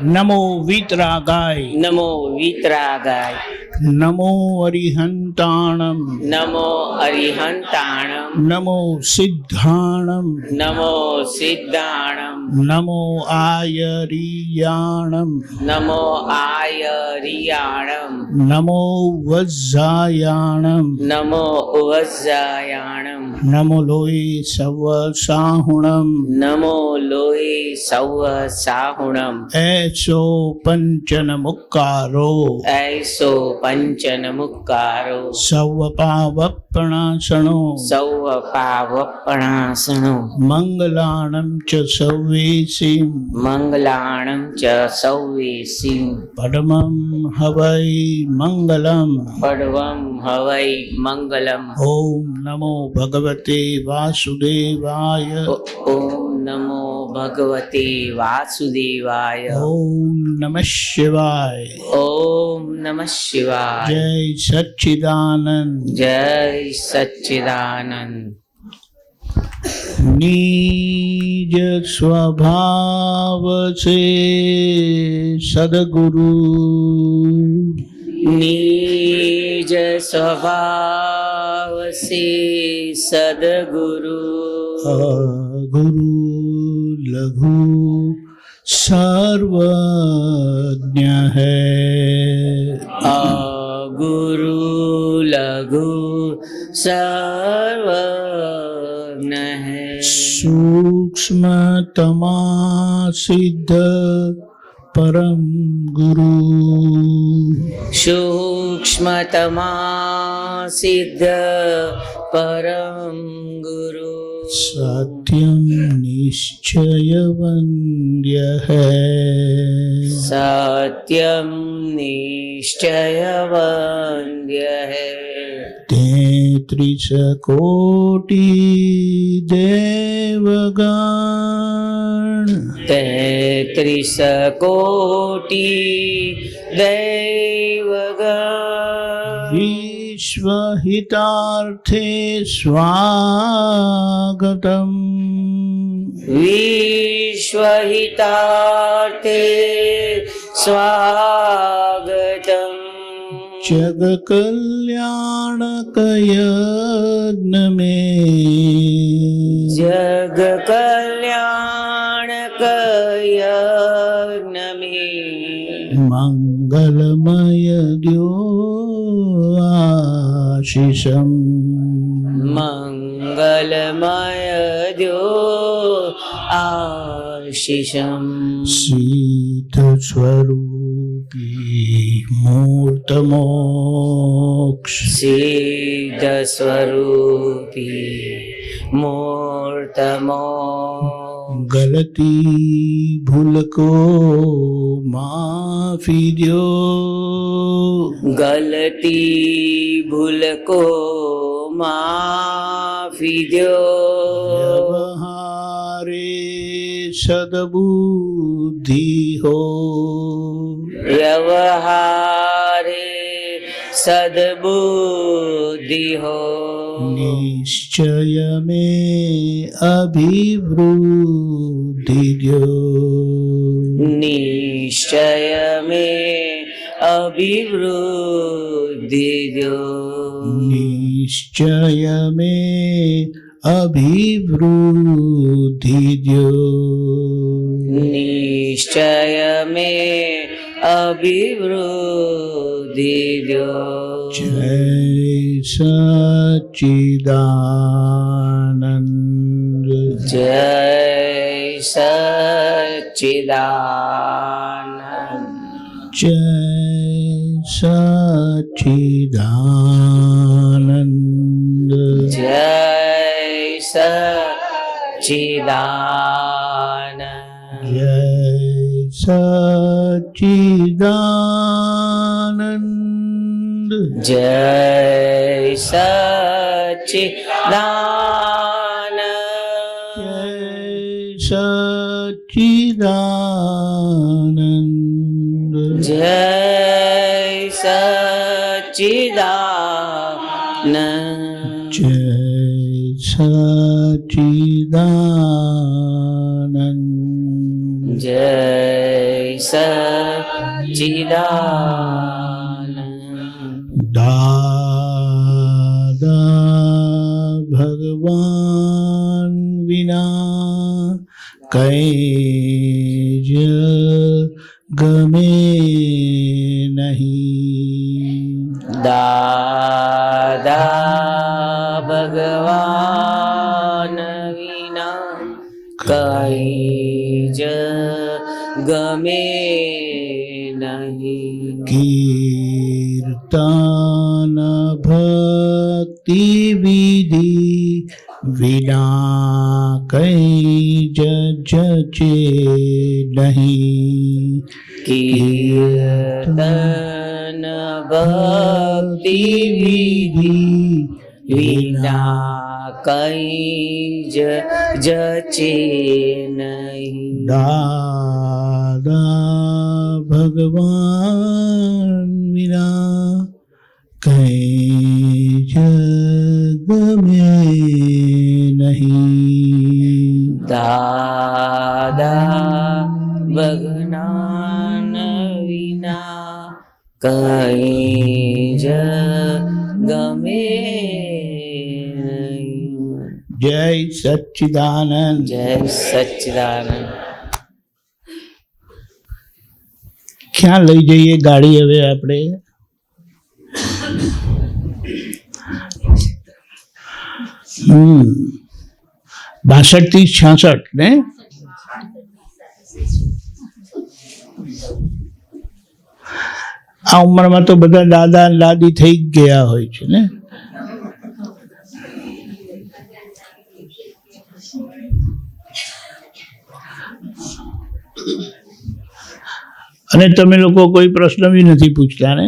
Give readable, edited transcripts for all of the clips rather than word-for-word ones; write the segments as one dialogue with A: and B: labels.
A: નમો વિતરાગાય,
B: નમો વિતરાગાય,
A: નમો અરિહંતાણમ,
B: નમો અરિહંતાણમ,
A: નમો સિદ્ધાણમ,
B: નમો સિદ્ધાણમ,
A: નમો આયરિયાણમ,
B: નમો આયરિયાણમ,
A: નમો વજ્જાયાણમ,
B: નમો વજ્જાયાણમ,
A: નમો લોહી સવ સાહુણમ,
B: નમો લોહી સૌ સાહુણમ,
A: એસો પંચન મુક્કારો,
B: એસો પંચન મુક્કારો,
A: સવ પાવપણાસણો,
B: સૌ પાવપણાસણો,
A: મંગલાણમ ચ સૌવેસીમ,
B: મંગલાણમ ચ સૌવેસીમ,
A: પડમમ હવૈ મંગલમ.
B: પડવમ હવૈ મંગલમ.
A: ઓમ નમો ભગવતે વાસુદેવાય,
B: ઓમ નમો ભગવતે વાસુદેવાય.
A: ઓમ નમઃ શિવાય.
B: ઓમ નમઃ શિવાય.
A: જય સચ્ચિદાનંદ.
B: જય સચ્ચિદાનંદ.
A: નિજ સ્વભાવ સે સદગુરુ,
B: નિજ સ્વભાવ સે સદગુરુ,
A: ગુરુ લઘુ સર્વજ્ઞ હૈ,
B: ગુરુ લઘુ સર્વજ્ઞ હૈ,
A: સૂક્ષ્મતમા સિદ્ધ પરમ ગુરુ,
B: સૂક્ષ્મતમા સિદ્ધ પરમ ગુરુ,
A: સત્યમ નિશ્ચય વંદ્ય હૈ,
B: સત્યમ નિશ્ચય વંદ્ય હૈ,
A: 33 કોટી દેવગણ,
B: 33 કોટી દૈવગણ,
A: વિશ્વહિતાર્થે સ્વાગતમ,
B: વિશ્વહિતાર્થે સ્વાગતમ,
A: જગ કલ્યાણક યજ્ઞ મે,
B: જગ કલ્યાણક યજ્ઞ મે,
A: મંગલમય દ્યો આશીષમ,
B: મંગલમય દ્યો આશીષમ,
A: સિદ્ધ સ્વરૂપી મૂર્ત મોક્ષ,
B: સિદ્ધ સ્વરૂપી મૂર્ત મોક્ષ,
A: ગલતી ભૂલ કો માફી દ્યો,
B: ગલતી ભૂલ કો માફી દ્યો,
A: વ્યવહારે સદબુદ્ધિ હો,
B: વ્યવહારે સદબુદ્ધિ હો,
A: નિશ્ચય में अभिवृद्धि द्यो,
B: નિશ્ચય में અભિવૃદ્ધિ દ્યો,
A: निश्चय में अभिवृद्धि द्यो,
B: નિશ્ચય में અભિવૃદ્ધિ દ્યો.
A: जय सच्चिदानंद,
B: જય સચ્ચિદાનંદ.
A: जय सच्चिदानंद,
B: જય સચ્ચિદાનંદ.
A: जय सच्चिदानंद,
B: જય સચ્ચિદાનંદ.
A: जय सच्चिदानंद,
B: જય સચ્ચિદાનંદ.
A: जय सच्चिदानंद,
B: જય સચ્ચિદાનંદ
A: દાદા ભગવાન વિના કઈ જ ગમે નહીં.
B: દાદા ભગવાન વિના કઈ જ ગમે નહીં.
A: કીર્તન ભક્તિ વિધિ વિના કઈ જ જચે નહીં.
B: કીર્તન ભક્તિ વિધિ વિના કઈ જ જચે નહીં.
A: દાદા ભગવાન વિના કઈ જ ગમે નહીં.
B: દાદા ભગવાન વિના કઈ જ ગમે નહીં.
A: જય સચ્ચિદાનંદ.
B: જય સચ્ચિદાનંદ.
A: ક્યાં લઈ જઈએ ગાડી હવે આપણે? 62 થી 66 ને? આ ઉંમરમાં તો બધા દાદા અને દાદી થઈ જ ગયા હોય છે ને. અને તમે લોકો કોઈ પ્રશ્ન બી નથી પૂછતા ને?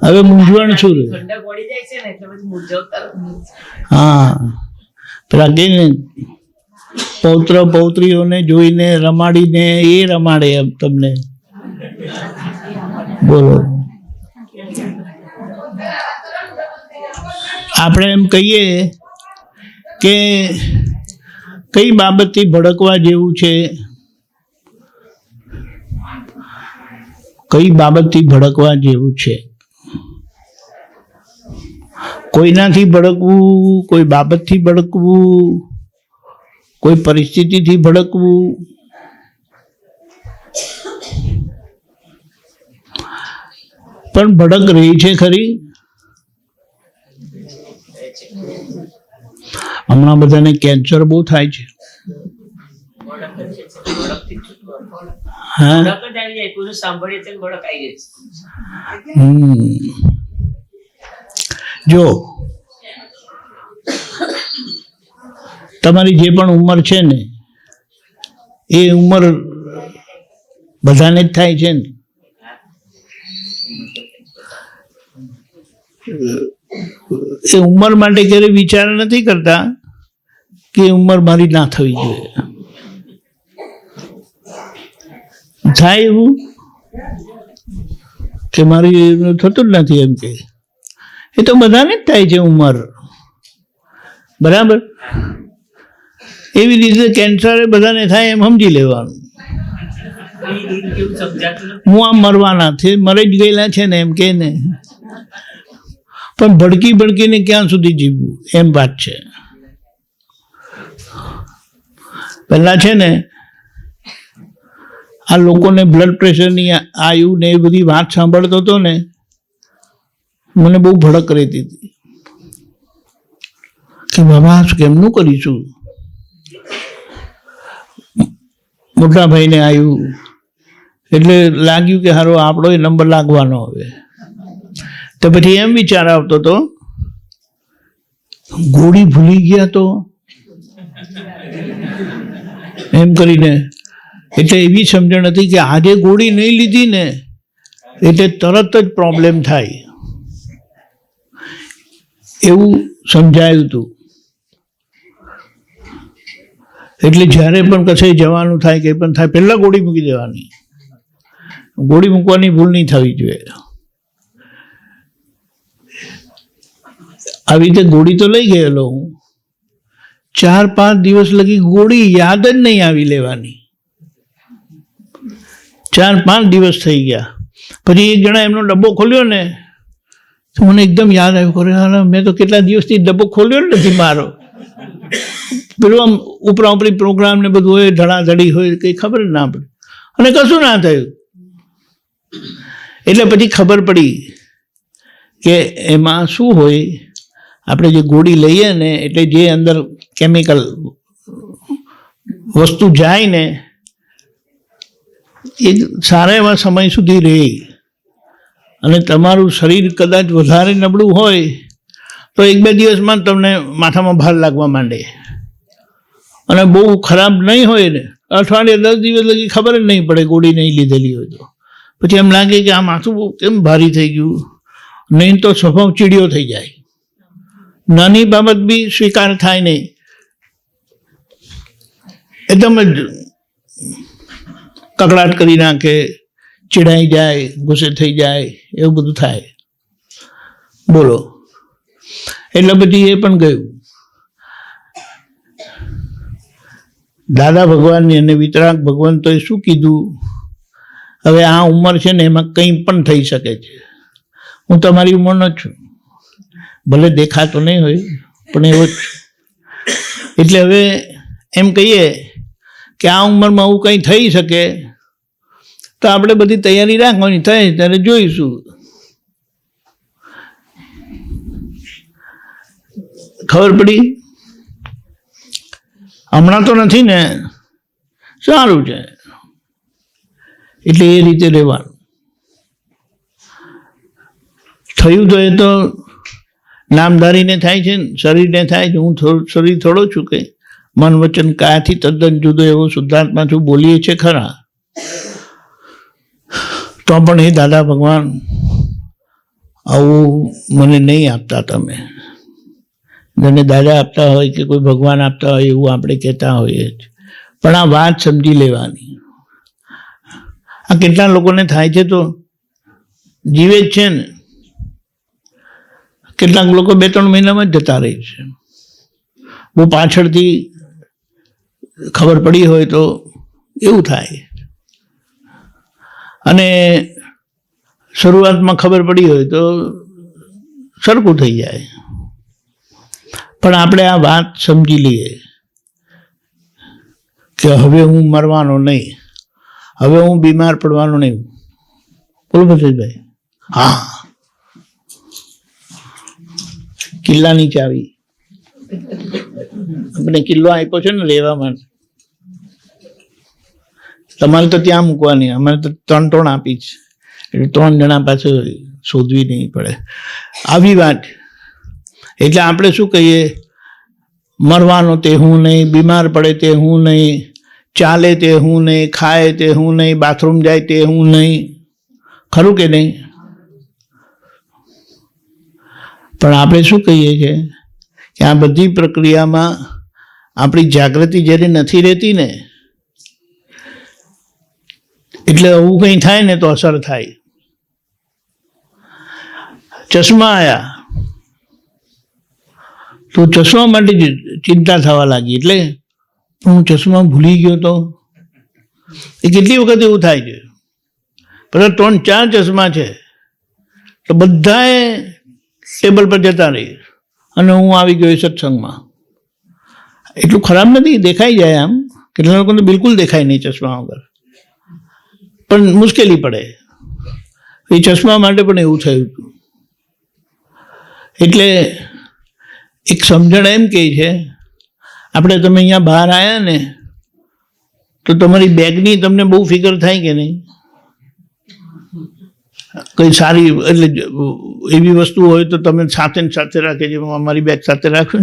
A: હવે મૂંઝવણ શું રહે? હા, પેલા કે ને પૌત્ર પૌત્રીઓને જોઈને રમાડીને એ રમાડે એમ તમને. બોલો, આપણે એમ કહીએ કે કઈ બાબતથી ભડકવા જેવું છે? કઈ બાબતથી ભડકવા જેવું છે? કોઈનાથી ભડકવું, કોઈ બાબતથી ભડકવું, કોઈ પરિસ્થિતિથી ભડકવું. પણ ભડક રહી છે ખરી? હમણાં બધાને કેન્સર બહુ થાય છે. હા, જો તમારી જે પણ ઉંમર છે ને એ ઉંમર બધાને જ થાય છે ને. એ ઉંમર માટે ક્યારે વિચાર નથી કરતા કે ઉંમર મારી ના થવી જોઈએ. થાય એવું કે મારી થતું જ નથી એમ કે એ તો બધાને જ થાય છે ઉંમર, બરાબર? એવી રીતે કેન્સર બધાને થાય એમ સમજી લેવાનું. હું આમ મરવાના છે, મરી જ ગયેલા છે ને એમ કે ને, પણ ભડકી ભડકીને ક્યાં સુધી જીવવું એમ વાત છે. પહેલા છે ને આ લોકોને બ્લડ પ્રેશરની આયુ ને એ બધી વાત સાંભળતો હતો ને, મને બહુ ભડક રહેતી હતી કે બાબા કેમનું કરીશું. મોટા ભાઈને આવ્યું એટલે લાગ્યું કે હારો આપણો એ નંબર લાગવાનો હવે. તો પછી એમ વિચાર આવતો હતો ગોળી ભૂલી ગયા તો એમ કરીને. એટલે એવી સમજણ હતી કે આજે ગોળી નહીં લીધી ને એટલે તરત જ પ્રોબ્લેમ થાય એવું સમજાયું હતું. એટલે જ્યારે પણ કશે જવાનું થાય કંઈ પણ થાય પહેલાં ગોળી મૂકી દેવાની. ગોળી મૂકવાની ભૂલ નહીં થવી જોઈએ. આવી રીતે ગોળી તો લઈ ગયેલો હું, 4-5 દિવસ લગી ગોળી યાદ જ નહીં આવી લેવાની. 4-5 દિવસ થઈ ગયા. પછી એક જણા એમનો ડબ્બો ખોલ્યો ને તો મને એકદમ યાદ આવ્યું, કરે મેં તો કેટલા દિવસથી ડબ્બો ખોલ્યો નથી મારો. પેલું આમ ઉપરા ઉપરી પ્રોગ્રામ ને બધું હોય, ધડાધડી હોય, કંઈ ખબર જ ના પડે અને કશું ના થયું. એટલે પછી ખબર પડી કે એમાં શું હોય, આપણે જે ગોળી લઈએ ને એટલે જે અંદર કેમિકલ વસ્તુ જાય ને એ સારા એવા સમય સુધી રહે. અને તમારું શરીર કદાચ વધારે નબળું હોય તો 1-2 દિવસમાં તમને માથામાં ભાર લાગવા માંડે, અને બહુ ખરાબ નહીં હોય ને અઠવાડિયે 10 દિવસ લગી ખબર જ નહીં પડે ગોળી નહીં લીધેલી હોય તો. પછી એમ લાગે કે આ માથું કેમ ભારી થઈ ગયું, નહીં તો સ્વભાવ ચીડિયો થઈ જાય. નાની બાબત બી સ્વીકાર થાય નહીં, એકદમ જ કકડાટ કરી નાખે, ચીડાઈ જાય, ગુસ્સે થઈ જાય, એવું બધું થાય. બોલો. એટલે પછી એ પણ ગયું. દાદા ભગવાનની અને વિતરાગ ભગવંતોએ શું કીધું, હવે આ ઉંમર છે ને એમાં કંઈ પણ થઈ શકે છે. હું તમારી ઉંમરનો જ છું, ભલે દેખાતો નહીં હોય પણ એવો જ છું. એટલે હવે એમ કહીએ કે આ ઉંમરમાં આવું કંઈ થઈ શકે તો આપણે બધી તૈયારી રાખવાની, થાય ત્યારે જોઈશું. ખબર પડી? હમણાં તો નથી ને, સારું છે. એટલે એ રીતે રહેવાનું. થયું તો એ તો નામધારીને થાય છે ને, શરીરને થાય છે. હું શરીર થોડો છું કે મન વચન કાયાથી તદ્દન જુદો એવો શુદ્ધાત્મા છું, બોલીએ છે ખરા. તો પણ એ દાદા ભગવાન આવું મને નહીં આપતા. તમે જેને દાદા આપતા હોય કે કોઈ ભગવાન આપતા હોય એવું આપણે કહેતા હોઈએ જ, પણ આ વાત સમજી લેવાની. આ કેટલા લોકોને થાય છે તો જીવે જ છે ને, કેટલાક લોકો 2-3 મહિનામાં જ જતા રહે છે. બહુ પાછળથી ખબર પડી હોય તો એવું થાય, અને શરૂઆતમાં ખબર પડી હોય તો સરખું થઈ જાય. પણ આપણે આ વાત સમજી લઈએ કે હવે હું મરવાનો નહીં, હવે હું બીમાર પડવાનો નહીં. બોલો ભરતભાઈ? હા, કિલ્લાની ચાવી આપણે કિલ્લો આપ્યો છે ને લેવા માટે, તમારે તો ત્યાં મૂકવાની, અમારે તો 3 આપી છે, એટલે 3 જણા પાસે શોધવી નહીં પડે. આવી વાત. એટલે આપણે શું કહીએ, મરવાનો તે હું નહીં, બીમાર પડે તે હું નહીં, ચાલે તે હું નહીં, ખાય તે હું નહીં, બાથરૂમ જાય તે હું નહીં. ખરું કે નહીં? પણ આપણે શું કહીએ છીએ કે આ બધી પ્રક્રિયામાં આપણી જાગૃતિ જ્યારે નથી રહેતી ને, એટલે આવું કંઈ થાય ને તો અસર થાય. ચશ્મા આવ્યા તો ચશ્મા માટે ચિંતા થવા લાગી, એટલે હું ચશ્મા ભૂલી ગયો તો. એ કેટલી વખત એવું થાય છે. બધા 3-4 ચશ્મા છે તો બધાએ ટેબલ પર જતા રહી, અને હું આવી ગયો સત્સંગમાં. એટલું ખરાબ નથી, દેખાઈ જાય આમ. કેટલા લોકોને બિલકુલ દેખાય નહીં ચશ્મા વગર, પણ મુશ્કેલી પડે. એ ચશ્મા માટે પણ એવું થયું હતું. એટલે એક સમજણ એમ કહે છે, આપણે તમે અહીંયા બહાર આવ્યા ને તો તમારી બેગની તમને બહુ ફિકર થાય કે નહીં? કંઈ સારી એટલે એવી વસ્તુ હોય તો તમે સાથે ને સાથે રાખે છે. અમારી બેગ સાથે રાખું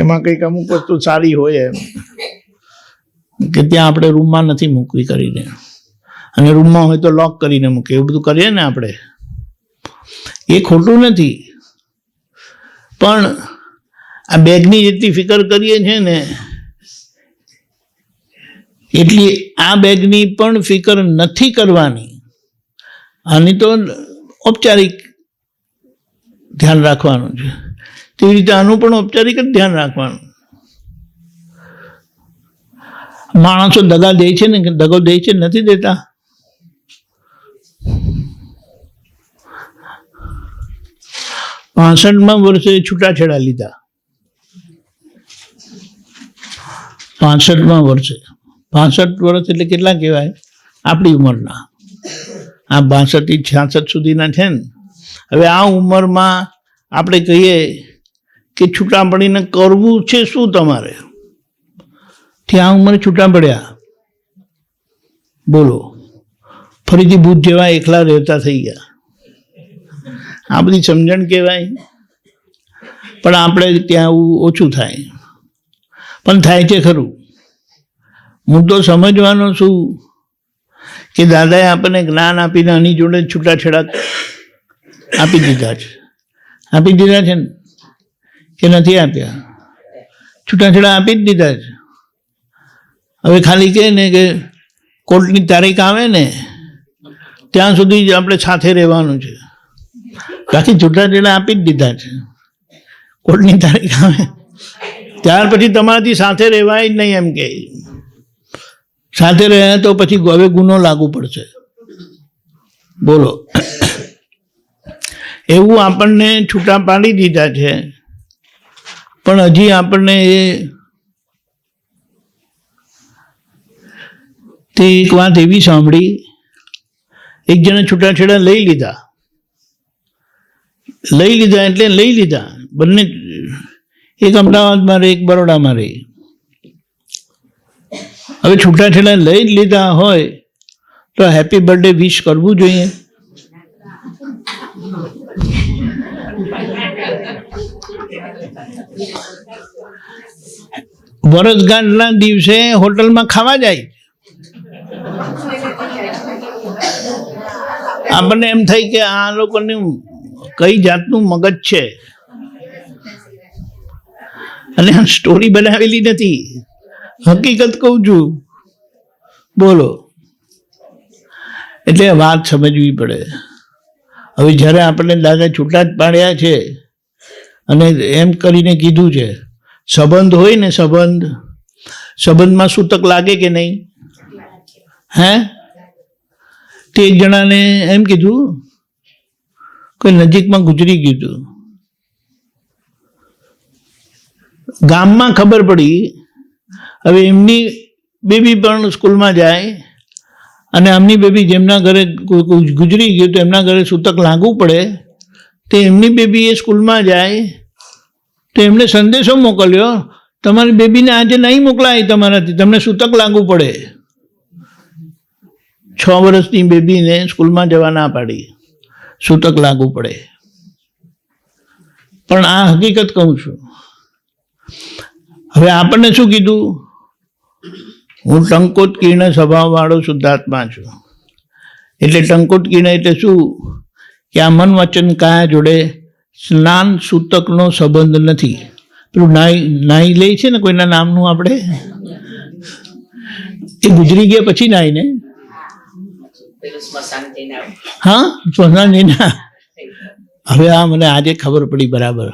A: એમાં કંઈક અમુક વસ્તુ સારી હોય એમ કે ત્યાં આપણે રૂમમાં નથી મૂકવી કરીને, અને રૂમમાં હોય તો લોક કરીને મૂકે. એવું બધું કરીએ ને આપણે, એ ખોટું નથી. પણ આ બેગની જેટલી ફિકર કરીએ છીએ ને એટલી આ બેગની પણ ફિકર નથી કરવાની. આની તો ઔપચારિક ધ્યાન રાખવાનું છે. તેવી રીતે આનું પણ ઔપચારિક જ ધ્યાન રાખવાનું. માણસો દગા દે છે ને, દગો દે છે, નથી દેતા. પાસઠમાં વર્ષે છૂટાછેડા લીધા. 65માં વર્ષે, 65 વર્ષ એટલે કેટલા કહેવાય આપણી ઉંમરના? આ 62 થી 66 સુધીના છે ને. હવે આ ઉંમરમાં આપણે કહીએ કે છૂટા પડીને કરવું છે શું તમારે? ત્યાં ઉંમરે છૂટા પડ્યા, બોલો, ફરીથી ભૂત જેવા એકલા રહેતા થઈ ગયા. આ બધી સમજણ કહેવાય. પણ આપણે ત્યાં આવું ઓછું થાય, પણ થાય છે ખરું. મુદ્દો સમજવાનો શું કે દાદાએ આપણને જ્ઞાન આપીને આની જોડે છૂટાછેડા આપી દીધા છે. આપી દીધા છે ને કે નથી આપ્યા? છૂટાછેડા આપી જ દીધા છે. હવે ખાલી કહે ને કે કોર્ટની તારીખ આવે ને ત્યાં સુધી જ આપણે સાથે રહેવાનું છે. બાકી છૂટાછેડા આપી જ દીધા છે. કોર્ટની તારીખ આવે ત્યાર પછી તમારાથી સાથે રહેવાય જ નહીં. એમ કે સાથે રહ્યા તો પછી હવે ગુનો લાગુ પડશે. બોલો, એવું આપણને છૂટા પાડી દીધા છે. પણ હજી આપણને તે એક વાત એવી સાંભળી, એક જણે છૂટાછેડા લઈ લીધા એટલે લઈ લીધા બંને. એક અમદાવાદમાં રહે, એક બરોડામાં રહે. હવે છૂટાછેડા લઈ જ લીધા હોય તો હેપી બર્થડે વિશ કરવું જોઈએ. વરસગાંઠના દિવસે હોટલમાં ખાવા જાય. આપણને એમ થાય કે આ લોકોને કઈ જાતનું મગજ છે. અને આ સ્ટોરી બનાવેલી નથી, હકીકત કહું છું. બોલો, એટલે વાત સમજવી પડે. હવે જ્યારે આપણને દાદા છૂટા જ પાડ્યા છે અને એમ કરીને કીધું છે, સંબંધ હોય ને, સંબંધમાં સૂતક લાગે કે નહીં? હે? તે એક જણાને એમ કીધું, કોઈ નજીકમાં ગુજરી ગયું હતું. ગામમાં ખબર પડી. હવે એમની બેબી પણ સ્કૂલમાં જાય અને આમની બેબી જેમના ઘરે ગુજરી ગયું તો એમના ઘરે સૂતક લાગવું પડે. તો એમની બેબી એ સ્કૂલમાં જાય તો એમને સંદેશો મોકલ્યો, તમારી બેબીને આજે નહીં મોકલાય તમારાથી, તમને સૂતક લાગવું પડે. 6 વર્ષની બેબીને સ્કૂલમાં જવા ના પાડી, સૂતક લાગવું પડે. પણ આ હકીકત કહું છું. હવે આપણને શું કીધું? હું ટંકોત કિર્ણ સ્વભાવવાળો શુદ્ધાત્મા છું. એટલે ટંકોત કિર્ણ એટલે શું? કે આ મન વચન કાયા જોડે સ્નાન સૂતકનો સંબંધ નથી. પેલું નાઈ લે છે ને કોઈના નામનું, આપણે એ ગુજરી ગયા પછી નાઈ ને, હા, સ્મશાન જઈને. હવે આ મને આજે ખબર પડી બરાબર.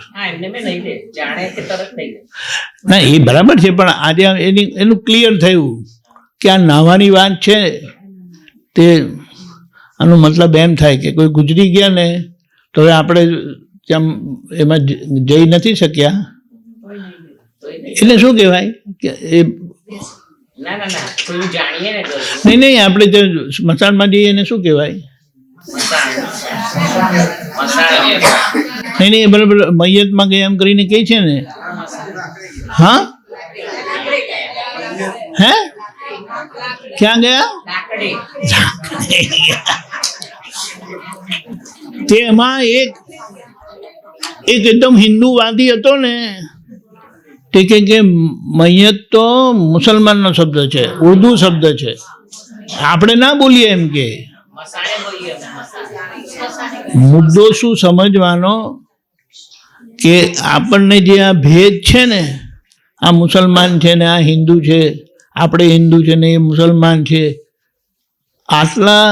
A: ના, એ બરાબર છે, પણ આજે એનું ક્લિયર થયું કે આ નાવાની વાત છે. તે આનો મતલબ એમ થાય કે કોઈ ગુજરી ગયા ને તો હવે આપણે ત્યાં એમાં જઈ નથી શક્યા. એટલે શું કહેવાય કે એ નહીં, આપણે જે સ્મશાનમાં જઈએ એને શું કહેવાય? નહીં, બરાબર. મૈયતમાં ગયા એમ કરીને કહે છે ને. હા, હે, ક્યાં ગયા? તેમાં એક એકદમ હિન્દુવાદી હતો ને, તે કે મૈયત તો મુસલમાનનો શબ્દ છે, ઉર્દુ શબ્દ છે, આપણે ના બોલીએ એમ કે. મુદ્દો શું સમજવાનો કે આપણને જે આ ભેદ છે ને, આ મુસલમાન છે ને આ હિન્દુ છે, આપણે હિન્દુ છે ને એ મુસલમાન છે, આટલા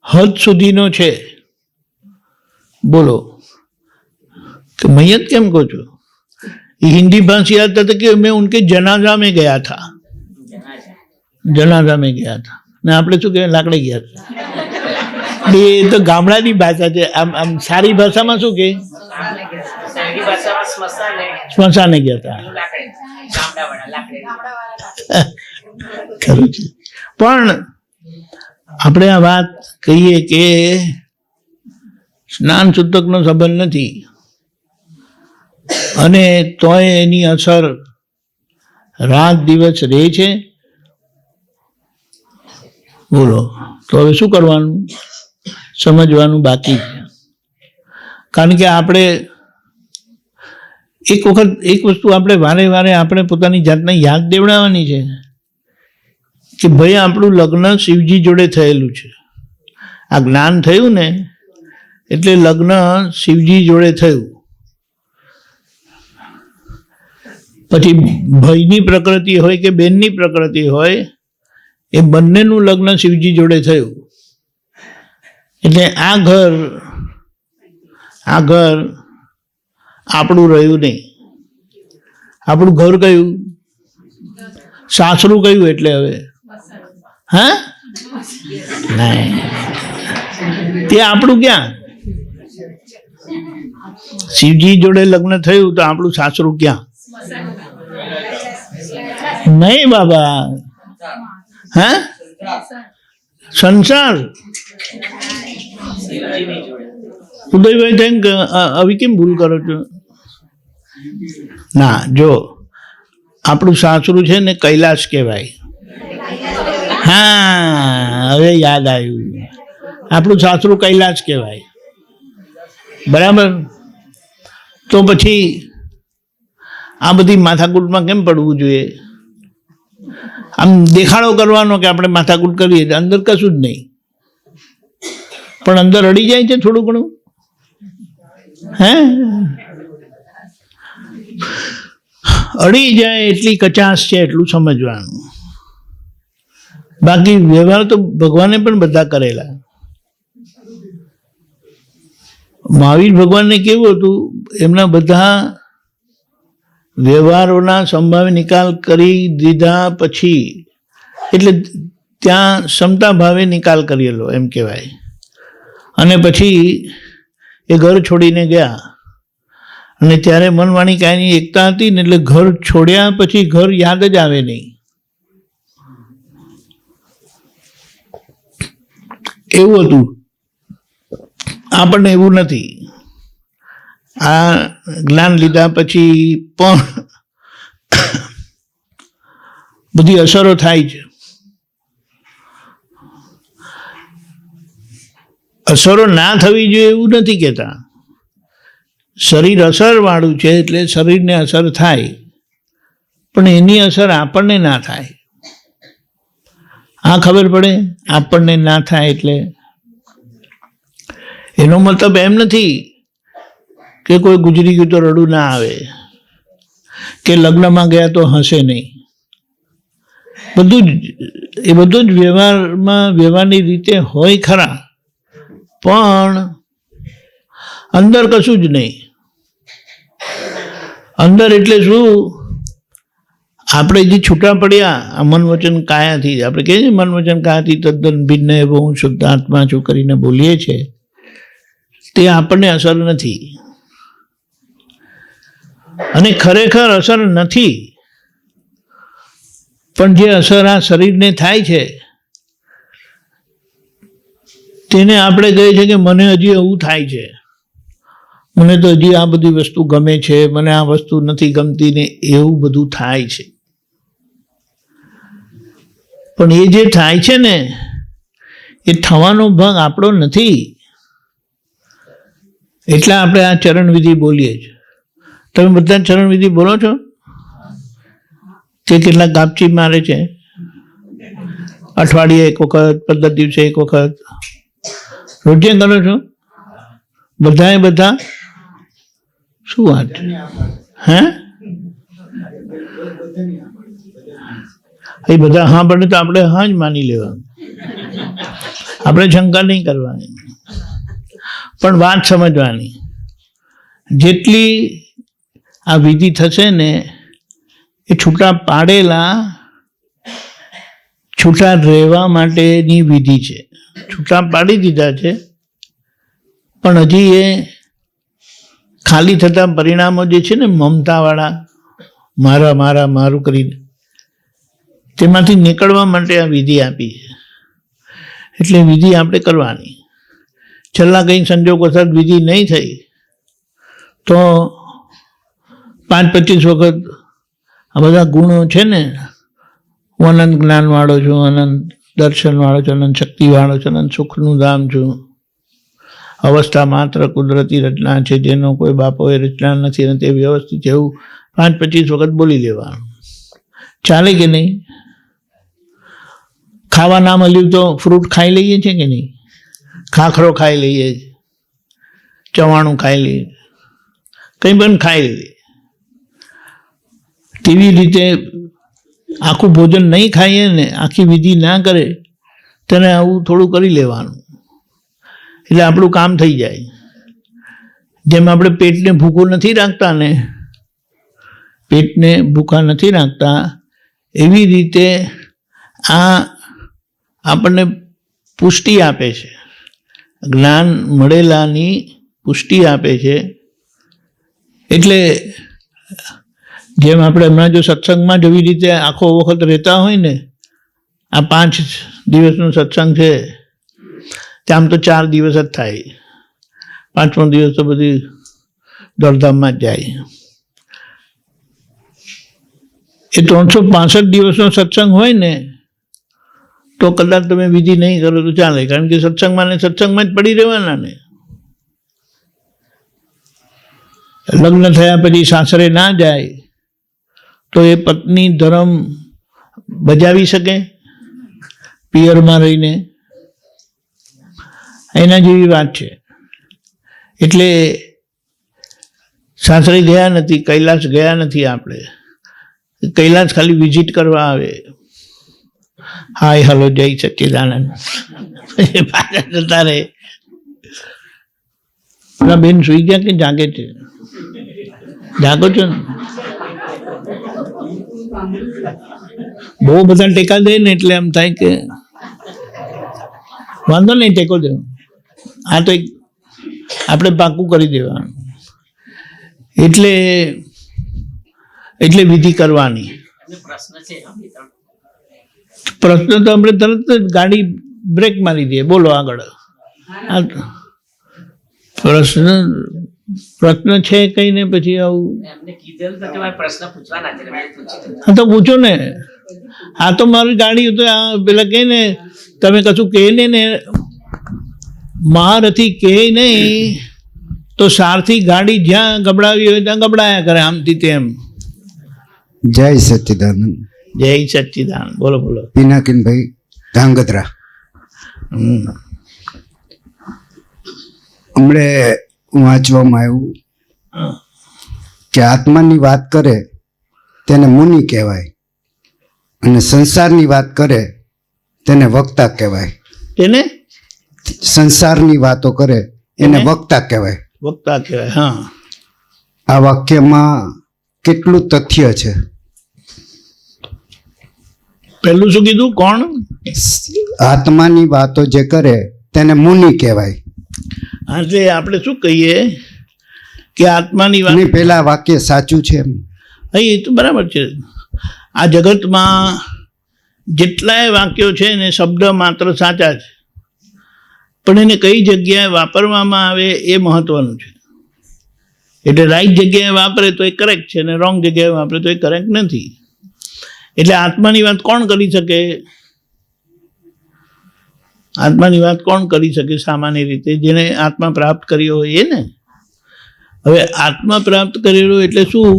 A: હદ સુધીનો છે. બોલો, कि मैयत કેમ કહો છો? ये हिंदी भाषी आता था कि मैं उनके जनाजा में गया था, જનાઝા મેં ગયા હતા. ને આપણે શું કહેવાય, લાકડે ગયા હતા. એ તો ગામડાની ભાષા છે. આમ આમ સારી ભાષામાં શું કહે? સ્મશાને ગયા હતા. ખરું છે. પણ આપણે આ વાત કહીએ કે સ્નાન સૂતકનો સંબંધ નથી અને તોય એની અસર રાત દિવસ રહે છે. બોલો, તો હવે શું કરવાનું? સમજવાનું બાકી છે. કારણ કે આપણે એક વસ્તુ આપણે વારે વારે આપણે પોતાની જાતને યાદ દેવડાવવાની છે કે ભાઈ આપણું લગ્ન શિવજી જોડે થયેલું છે. આ જ્ઞાન થયું ને એટલે લગ્ન શિવજી જોડે થયું. પછી ભાઈની પ્રકૃતિ હોય કે બેનની પ્રકૃતિ હોય, એ બંનેનું લગ્ન શિવજી જોડે થયું. એટલે આ ઘર આપણું રહ્યું નહીં. આપણું ઘર કયું? સાસરું કયું? એટલે હવે હા નહીં, તે આપણું ક્યાં? શિવજી જોડે લગ્ન થયું તો આપણું સાસરું ક્યાં? નહીં બાબા. હા, સંસાર. ઉદયભાઈ થેન્ક આવી કેમ ભૂલ કરો છો? ના, જો આપણું સાસરું છે ને કૈલાસ કહેવાય. હા, હવે યાદ આવ્યું. આપણું સાસરું કૈલાસ કહેવાય. બરાબર. તો પછી આ બધી માથાકૂટમાં કેમ પડવું જોઈએ? આમ દેખાડો કરવાનો કે આપણે માથાકૂટ કરીએ, અંદર કશું જ નહીં, પણ અંદર અડી જાય છે થોડું ઘણું. હે, અડી જાય એટલી કચાશ છે એટલું સમજવાનું. બાકી વ્યવહાર તો ભગવાને પણ બધા કરેલા. મહાવીર ભગવાનને કેવું હતું? એમના બધા વ્યવહારોના સંભાવે નિકાલ કરી દીધા પછી, એટલે ત્યાં ક્ષમતા ભાવે નિકાલ કરેલો એમ કહેવાય. અને પછી એ ઘર છોડીને ગયા અને ત્યારે મન વાણી કાયની એકતા હતી ને, એટલે ઘર છોડ્યા પછી ઘર યાદ જ આવે નહીં. એવું હતું. આપણને એવું નથી. આ જ્ઞાન લીધા પછી પણ બધી અસરો થાય છે. અસરો ના થવી જોઈએ એવું નથી કહેતા. શરીર અસર વાળું છે એટલે શરીરને અસર થાય, પણ એની અસર આપણને ના થાય. આ ખબર પડે? આપણને ના થાય એટલે એનો મતલબ એમ નથી કે કોઈ ગુજરી ગયું તો રડું ના આવે, કે લગ્નમાં ગયા તો હસે નહીં. બધું જ વ્યવહારની રીતે હોય ખરા, પણ અંદર કશું જ નહીં. અંદર એટલે શું? આપણે જે છૂટા પડ્યા આ મન વચન કાયાથી, આપણે કહીએ છીએ મન વચન કાયાથી તદ્દન ભિન્ન એવો હું શુદ્ધ આત્મા છું કરીને બોલીએ છીએ, તે આપણને અસર નથી. અને ખરેખર અસર નથી, પણ જે અસર આ શરીરને થાય છે તેને આપણે કહીએ છીએ કે મને હજી એવું થાય છે, મને તો હજી આ બધી વસ્તુ ગમે છે, મને આ વસ્તુ નથી ગમતી, ને એવું બધું થાય છે. પણ એ જે થાય છે ને એ થવાનો ભાગ આપણો નથી. એટલે આપણે આ ચરણવિધિ બોલીએ છીએ. તમે બધા ચરણવિધિ બોલો છો? તે કેટલા ગાપચી મારે છે? અઠવાડિયે એક વખત, 15 દિવસે એક વખત, રોજે કરો છો? બધાએ બધા? શું વાત? હે, એ બધા હા પડે તો આપણે હા જ માની લેવાનું, આપણે શંકા નહીં કરવાની, પણ વાત સમજવાની. જેટલી આ વિધિ થશે ને એ છૂટા પાડેલા છૂટા રહેવા માટેની વિધિ છે. છૂટા પાડી દીધા છે પણ હજી એ ખાલી થતા પરિણામો જે છે ને મમતાવાળા, મારા મારા મારું કરીને, તેમાંથી નીકળવા માટે આ વિધિ આપી છે. એટલે વિધિ આપણે કરવાની. છેલ્લા કંઈ સંજોગોસર વિધિ નહીં થઈ તો 5-25 વખત આ બધા ગુણો છે ને, હું અનંત જ્ઞાનવાળો છું, અનંત દર્શનવાળો છું, અનંત શક્તિવાળો છું, અનંત સુખનું ધામ છું, અવસ્થા માત્ર કુદરતી રચના છે, જેનો કોઈ બાપોએ રચના નથી અને તે વ્યવસ્થિત છે, એવું 5-25 વખત બોલી લેવાનું. ચાલે કે નહીં? ખાવા ના મળ્યું તો ફ્રૂટ ખાઈ લઈએ છીએ કે નહીં? ખાખરો ખાઈ લઈએ, ચવાણું ખાઈ લઈએ, કંઈ પણ ખાઈ લઈએ. તેવી રીતે આખું ભોજન નહીં ખાઈએ ને, આખી વિધિ ના કરે તેને આવું થોડું કરી લેવાનું, એટલે આપણું કામ થઈ જાય. જેમ આપણે પેટને ભૂખું નથી રાખતા ને, પેટને ભૂખા નથી રાખતા, એવી રીતે આ આપણને પુષ્ટિ આપે છે, જ્ઞાન મળેલાની પુષ્ટિ આપે છે. એટલે જેમ આપણે હમણાં જો સત્સંગમાં જેવી રીતે આખો વખત રહેતા હોય ને, આ 5 દિવસનો સત્સંગ છે તે આમ તો 4 દિવસ જ થાય, 5મો દિવસ તો બધી દોડધામમાં જ જાય. એ 365 દિવસનો સત્સંગ હોય ને તો કદાચ તમે વિધિ નહીં કરો તો ચાલે, કારણ કે સત્સંગમાં ને સત્સંગમાં જ પડી રહેવાના ને. લગ્ન થયા પછી સાસરે ના જાય તો એ પત્ની ધર્મ બજાવી શકે પિયરમાં રહીને? એના જેવી વાત છે. એટલે સાસરે ગયા નથી, કૈલાસ ગયા નથી આપણે. કૈલાસ ખાલી વિઝિટ કરવા આવે, હાય હલો જય સચ્ચિદાનંદ, પાછા જતા રહે. બેન સુઈ ગયા કે જાગે છે? જાગો છો ને? બહુ બધા ટેકા દે ને એટલે એમ થાય કે વાંધો નહીં, ટેકો દે. આ તો આપણે પાકું કરી દેવાનું. એટલે વિધિ કરવાની. પ્રશ્ન તો આપણે તરત જ ગાડી બ્રેક મારી દઈએ, બોલો આગળ. પ્રશ્ન છે કઈ ને પછી આવું હા તો પૂછો ને. આ તો મારી ગાડી તો પેલા કહે ને, તમે કશું કહે ને મહારથી કહે નહીં તો સારથી ગાડી જ્યાં ગબડાવી હોય ત્યાં ગબડાયા કરે, આમથી તેમ.
C: જય સચ્ચિદાનંદ.
A: જય સચ્ચિદાનંદ. બોલો બોલો.
C: પિનાકીનભાઈ ધાંગધ્રા. હમણે વાંચવામાં આવ્યું કે આત્માની વાત કરે તેને મુનિ કહેવાય અને સંસારની વાત કરે તેને વક્તા કહેવાય.
A: તેને
C: સંસારની વાતો કરે એને વક્તા કહેવાય.
A: વક્તા કહેવાય. હા,
C: આ વાક્યમાં કેટલું તથ્ય છે?
A: પહેલું શું કીધું? કોણ?
C: આત્માની વાતો જે કરે તેને મુનિ કહેવાય.
A: હા, એટલે આપણે શું કહીએ કે આત્માની વાત.
C: પેલા વાક્ય સાચું છે?
A: હા, એ તો બરાબર છે. આ જગતમાં જેટલાય વાક્યો છે ને શબ્દ માત્ર સાચા છે, પણ એને કઈ જગ્યાએ વાપરવામાં આવે એ મહત્વનું છે. એટલે રાઈટ જગ્યાએ વાપરે તો એ કરેક્ટ છે ને રોંગ જગ્યાએ વાપરે તો એ કરેક્ટ નથી. એટલે આત્માની વાત કોણ કરી શકે? આત્માની વાત કોણ કરી શકે સામાન્ય રીતે? જેને આત્મા પ્રાપ્ત કર્યો હોય એ ને. હવે આત્મા પ્રાપ્ત કરેલો એટલે શું?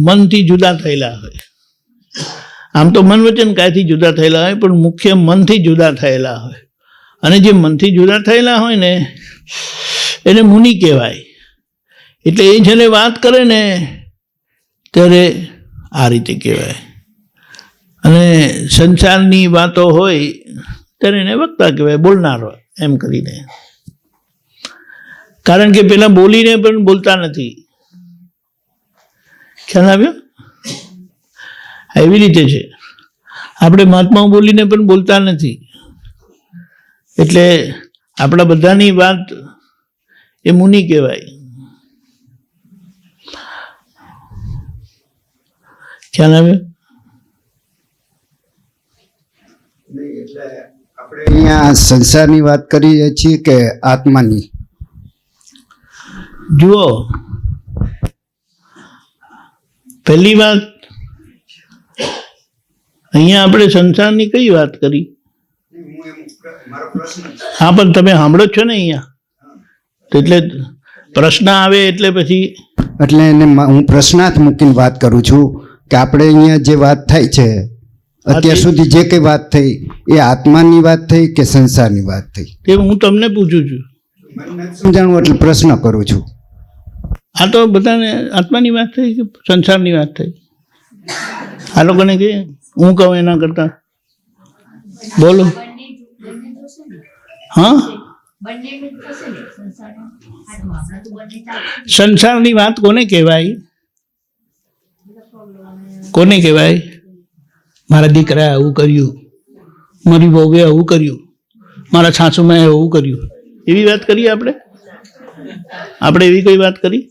A: મનથી જુદા થયેલા હોય. આમ તો મન વચન કાયથી જુદા થયેલા હોય, પણ મુખ્ય મનથી જુદા થયેલા હોય. અને જે મનથી જુદા થયેલા હોય ને એને મુનિ કહેવાય. એટલે એ જેને વાત કરે ને ત્યારે આ રીતે કહેવાય, અને સંસારની વાતો હોય ત્યારે એને વક્તા કહેવાય, બોલનારો એમ કરીને. કારણ કે પેલા બોલીને પણ બોલતા નથી. ખ્યાલ આવ્યો? એવી રીતે છે. આપણે મહાત્માઓ બોલીને પણ બોલતા નથી. એટલે આપણા બધાની વાત એ મુનિ કહેવાય. ખ્યાલ આવ્યો?
C: આપણે અહીંયા સંસારની વાત કરીએ છીએ કે આત્માની?
A: જુઓ, પહેલી વાત, અહીંયા આપણે સંસારની કઈ વાત કરી? હા, પણ તમે સાંભળો જ છો ને અહીંયા, તો એટલે પ્રશ્ન આવે એટલે પછી
C: એટલે એને હું પ્રશ્નાર્થ મૂકીને વાત કરું છું કે આપણે અહીંયા જે વાત થઈ છે અત્યાર સુધી જે કઈ વાત થઈ એ આત્માની વાત થઈ કે સંસારની વાત થઈ?
A: તે હું તમને પૂછું છું.
C: સમજાણું એટલે પ્રશ્ન કરું છું.
A: આ તો બધાને આત્માની વાત થઈ કે સંસારની વાત થઈ? આ લોકોને કે હું કહું એના કરતા બોલો. હા, સંસારની વાત કોને કહેવાય? કોને કહેવાય? મારા દીકરાએ આવું કર્યું, મારી વહુએ આવું કર્યું, મારા સાસુમાએ આવું કર્યું, એવી વાત કરીએ આપણે? આપણે એવી કઈ વાત કરી?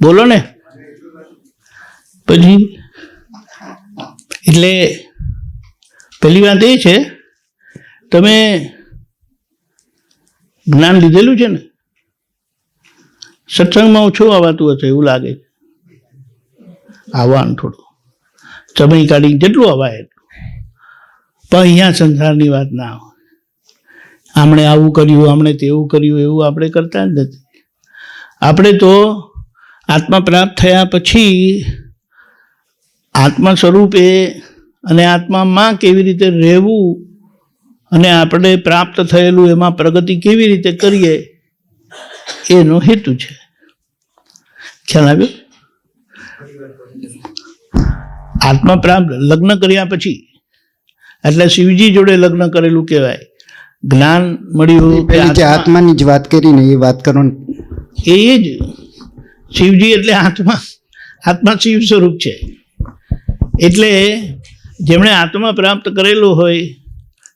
A: બોલો ને. પછી એટલે પહેલી વાત એ છે, તમે જ્ઞાન લીધેલું છે ને? સત્સંગમાં ઓછું આવવાતું હશે એવું લાગે. આવવાનું થોડું સમય કાઢીને જેટલું અવાય એટલું. પણ અહીંયા સંસારની વાત ના આવે. આમણે આવું કર્યું, આમણે તેવું કર્યું, એવું આપણે કરતા જ નથી. આપણે તો આત્મા પ્રાપ્ત થયા પછી આત્મા સ્વરૂપે અને આત્મામાં કેવી રીતે રહેવું અને આપણે પ્રાપ્ત થયેલું એમાં પ્રગતિ કેવી રીતે કરીએ એનો હેતુ છે. ખ્યાલ આવ્યો? આત્મા પ્રાપ્ત લગ્ન કર્યા પછી, એટલે શિવજી જોડે લગ્ન કરેલું કહેવાય. જ્ઞાન મળ્યું
C: જે આત્માની જ વાત કરી ને એ વાત કરો ને.
A: એ જ શિવજી એટલે આત્મા. આત્મા શિવ સ્વરૂપ છે. એટલે જેમણે આત્મા પ્રાપ્ત કરેલો હોય,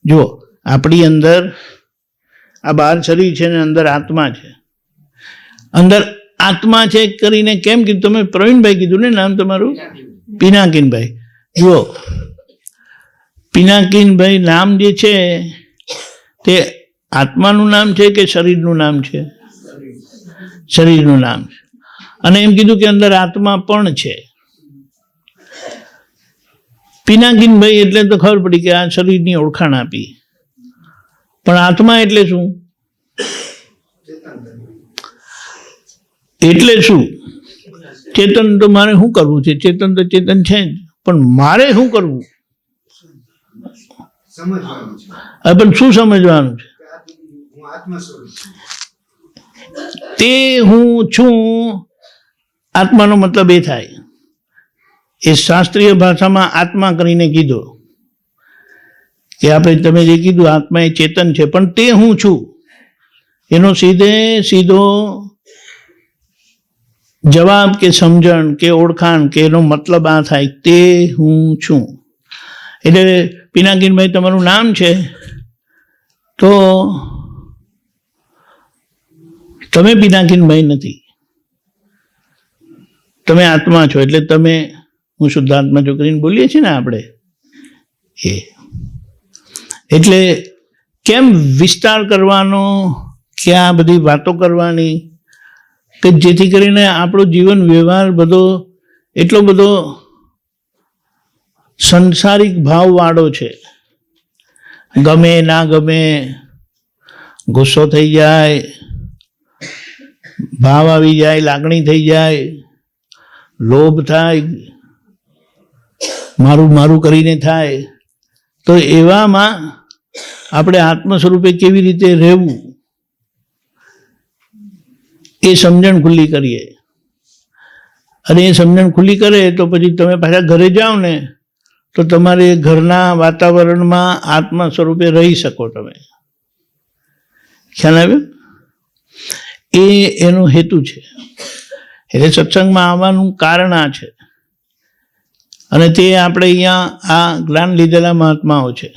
A: જો આપણી અંદર આ બહાર શરીર છે ને અંદર આત્મા છે. અંદર આત્મા છે કરીને કેમ કીધું? તમે પ્રવીણભાઈ કીધું ને નામ તમારું? પિનાકીનભાઈ. જુઓ, પિનાકીનભાઈ નામ જે છે તે આત્માનું નામ છે કે શરીરનું નામ છે? શરીરનું નામ છે. અને એમ કીધું કે અંદર આત્મા પણ છે. પિનાકીનભાઈ એટલે તો ખબર પડી કે આ શરીરની ઓળખાણ આપી. પણ આત્મા એટલે શું? એટલે શું? ચેતન તો મારે શું કરવું છે? ચેતન તો ચેતન છે જ, પણ મારે શું કરવું? હવે પણ શું સમજવાનું છે? તે હું છું આત્માનો મતલબ એ થાય. એ શાસ્ત્રીય ભાષામાં આત્મા કરીને કીધો કે આપણે તમે જે કીધું આત્મા એ ચેતન છે, પણ તે હું છું એનો સીધો જવાબ કે સમજણ કે ઓળખાણ કે એનો મતલબ આ થાય, તે હું છું. એટલે પિનાકીનભાઈ તમારું નામ છે તો તમે પિનાકીનભાઈ નથી, તમે આત્મા છો. એટલે તમે, હું શુદ્ધાત્મા જો કરીને બોલીએ છીએ ને આપણે એ. એટલે કેમ વિસ્તાર કરવાનો, ક્યાં બધી વાતો કરવાની કે જેથી કરીને આપણો જીવન વ્યવહાર બધો એટલો બધો સંસારિક ભાવવાળો છે. ગમે ના ગમે, ગુસ્સો થઈ જાય, ભાવ આવી જાય, લાગણી થઈ જાય, લોભ થાય, મારું મારું કરીને થાય. તો એવામાં આપણે આત્મ સ્વરૂપે કેવી રીતે રહેવું એ સમજણ ખુલ્લી કરીએ. અને એ સમજણ ખુલ્લી કરે તો પછી તમે પાછા ઘરે જાઓ ને તો તમારે ઘરના વાતાવરણમાં આત્મા સ્વરૂપે રહી શકો તમે. ખ્યાલ આવ્યો? એ એનો હેતુ છે. એટલે સત્સંગમાં આવવાનું કારણ આ છે. અને તે આપણે અહીંયા આ જ્ઞાન લીધેલા મહાત્માઓ છે,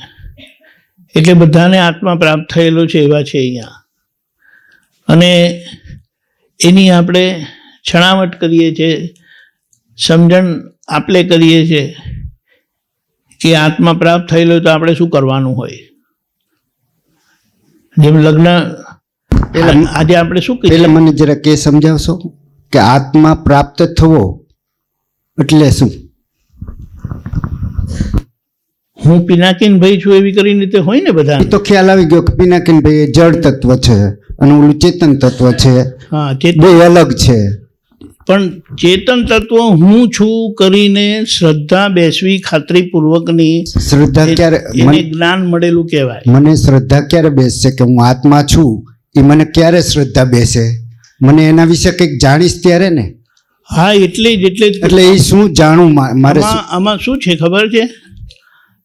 A: એટલે બધાને આત્મા પ્રાપ્ત થયેલો છે એવા છે અહીંયા. અને એની આપણે છણાવટ કરીએ છીએ, સમજણ આપણે કરીએ છીએ કે આત્મા પ્રાપ્ત થયેલો તો આપણે શું કરવાનું હોય. જેમ લગ્ન આજે આપણે શું કહીએ,
C: પેલા મને જરા કે સમજાવશો કે આત્મા પ્રાપ્ત થવો એટલે શું?
A: હું પિનાકીન ભાઈ છું એવી કરીને તે હોય ને બધા.
C: એ તો ખ્યાલ આવી ગયો કે પિનાકીન ભાઈ એ જળ તત્વ છે અને ઓલું ચેતન તત્વ છે,
A: હા,
C: બે અલગ છે.
A: પણ ચેતન તત્વ હું છું કરીને શ્રદ્ધા બેસવી ખાતરીપૂર્વકની,
C: શ્રદ્ધા ક્યારે
A: એને જ્ઞાન મળેલું કહેવાય.
C: મને શ્રદ્ધા ક્યારે બેસશે કે હું આત્મા છું? એ મને ક્યારે શ્રદ્ધા બેસે? મને એના વિશે કંઈક જાણીશ ત્યારે ને.
A: હા, એટલે જ
C: એટલે એ શું જાણું મારે?
A: આમાં શું છે ખબર છે?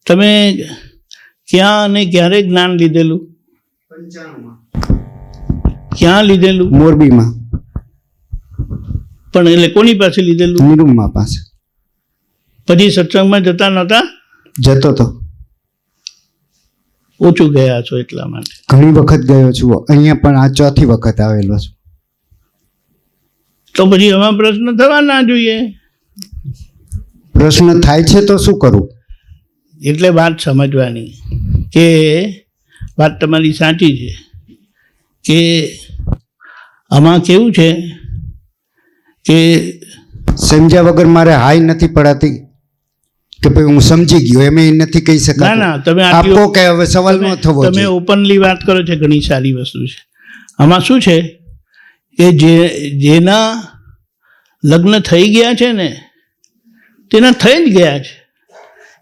A: તમે ક્યાં અને ક્યારે જ્ઞાન લીધેલું? ક્યાં લીધેલું?
C: મોરબીમાં.
A: પણ એટલે કોની પાસે લીધેલું?
C: નિરૂમા પાસે.
A: પછી સત્સંગમાં જતા નહોતા?
C: જતો તો.
A: ઓછું ગયા છો એટલા માટે.
C: ઘણી વખત ગયો છું, અહીંયા પણ આ ચોથી વખત આવેલો છું.
A: તો પછી આમાં પ્રશ્ન થવા ના જોઈએ.
C: પ્રશ્ન થાય છે તો શું કરું?
A: એટલે વાત સમજવાની કે વાત તમારી સાચી છે કે આમાં કેવું છે કે
C: સમજ્યા વગર મારે હાઈ નથી પડાતી કે ભાઈ હું સમજી ગયો એમ નથી કહી શકાતું.
A: ના, તમે
C: આપો કે હવે સવાલ ન થવો
A: તમે
C: જોઈએ.
A: ઓપનલી વાત કરો છો, ઘણી સારી વસ્તુ છે. આમાં શું છે કે જેના લગ્ન થઈ ગયા છે ને તેના થઈ જ ગયા છે,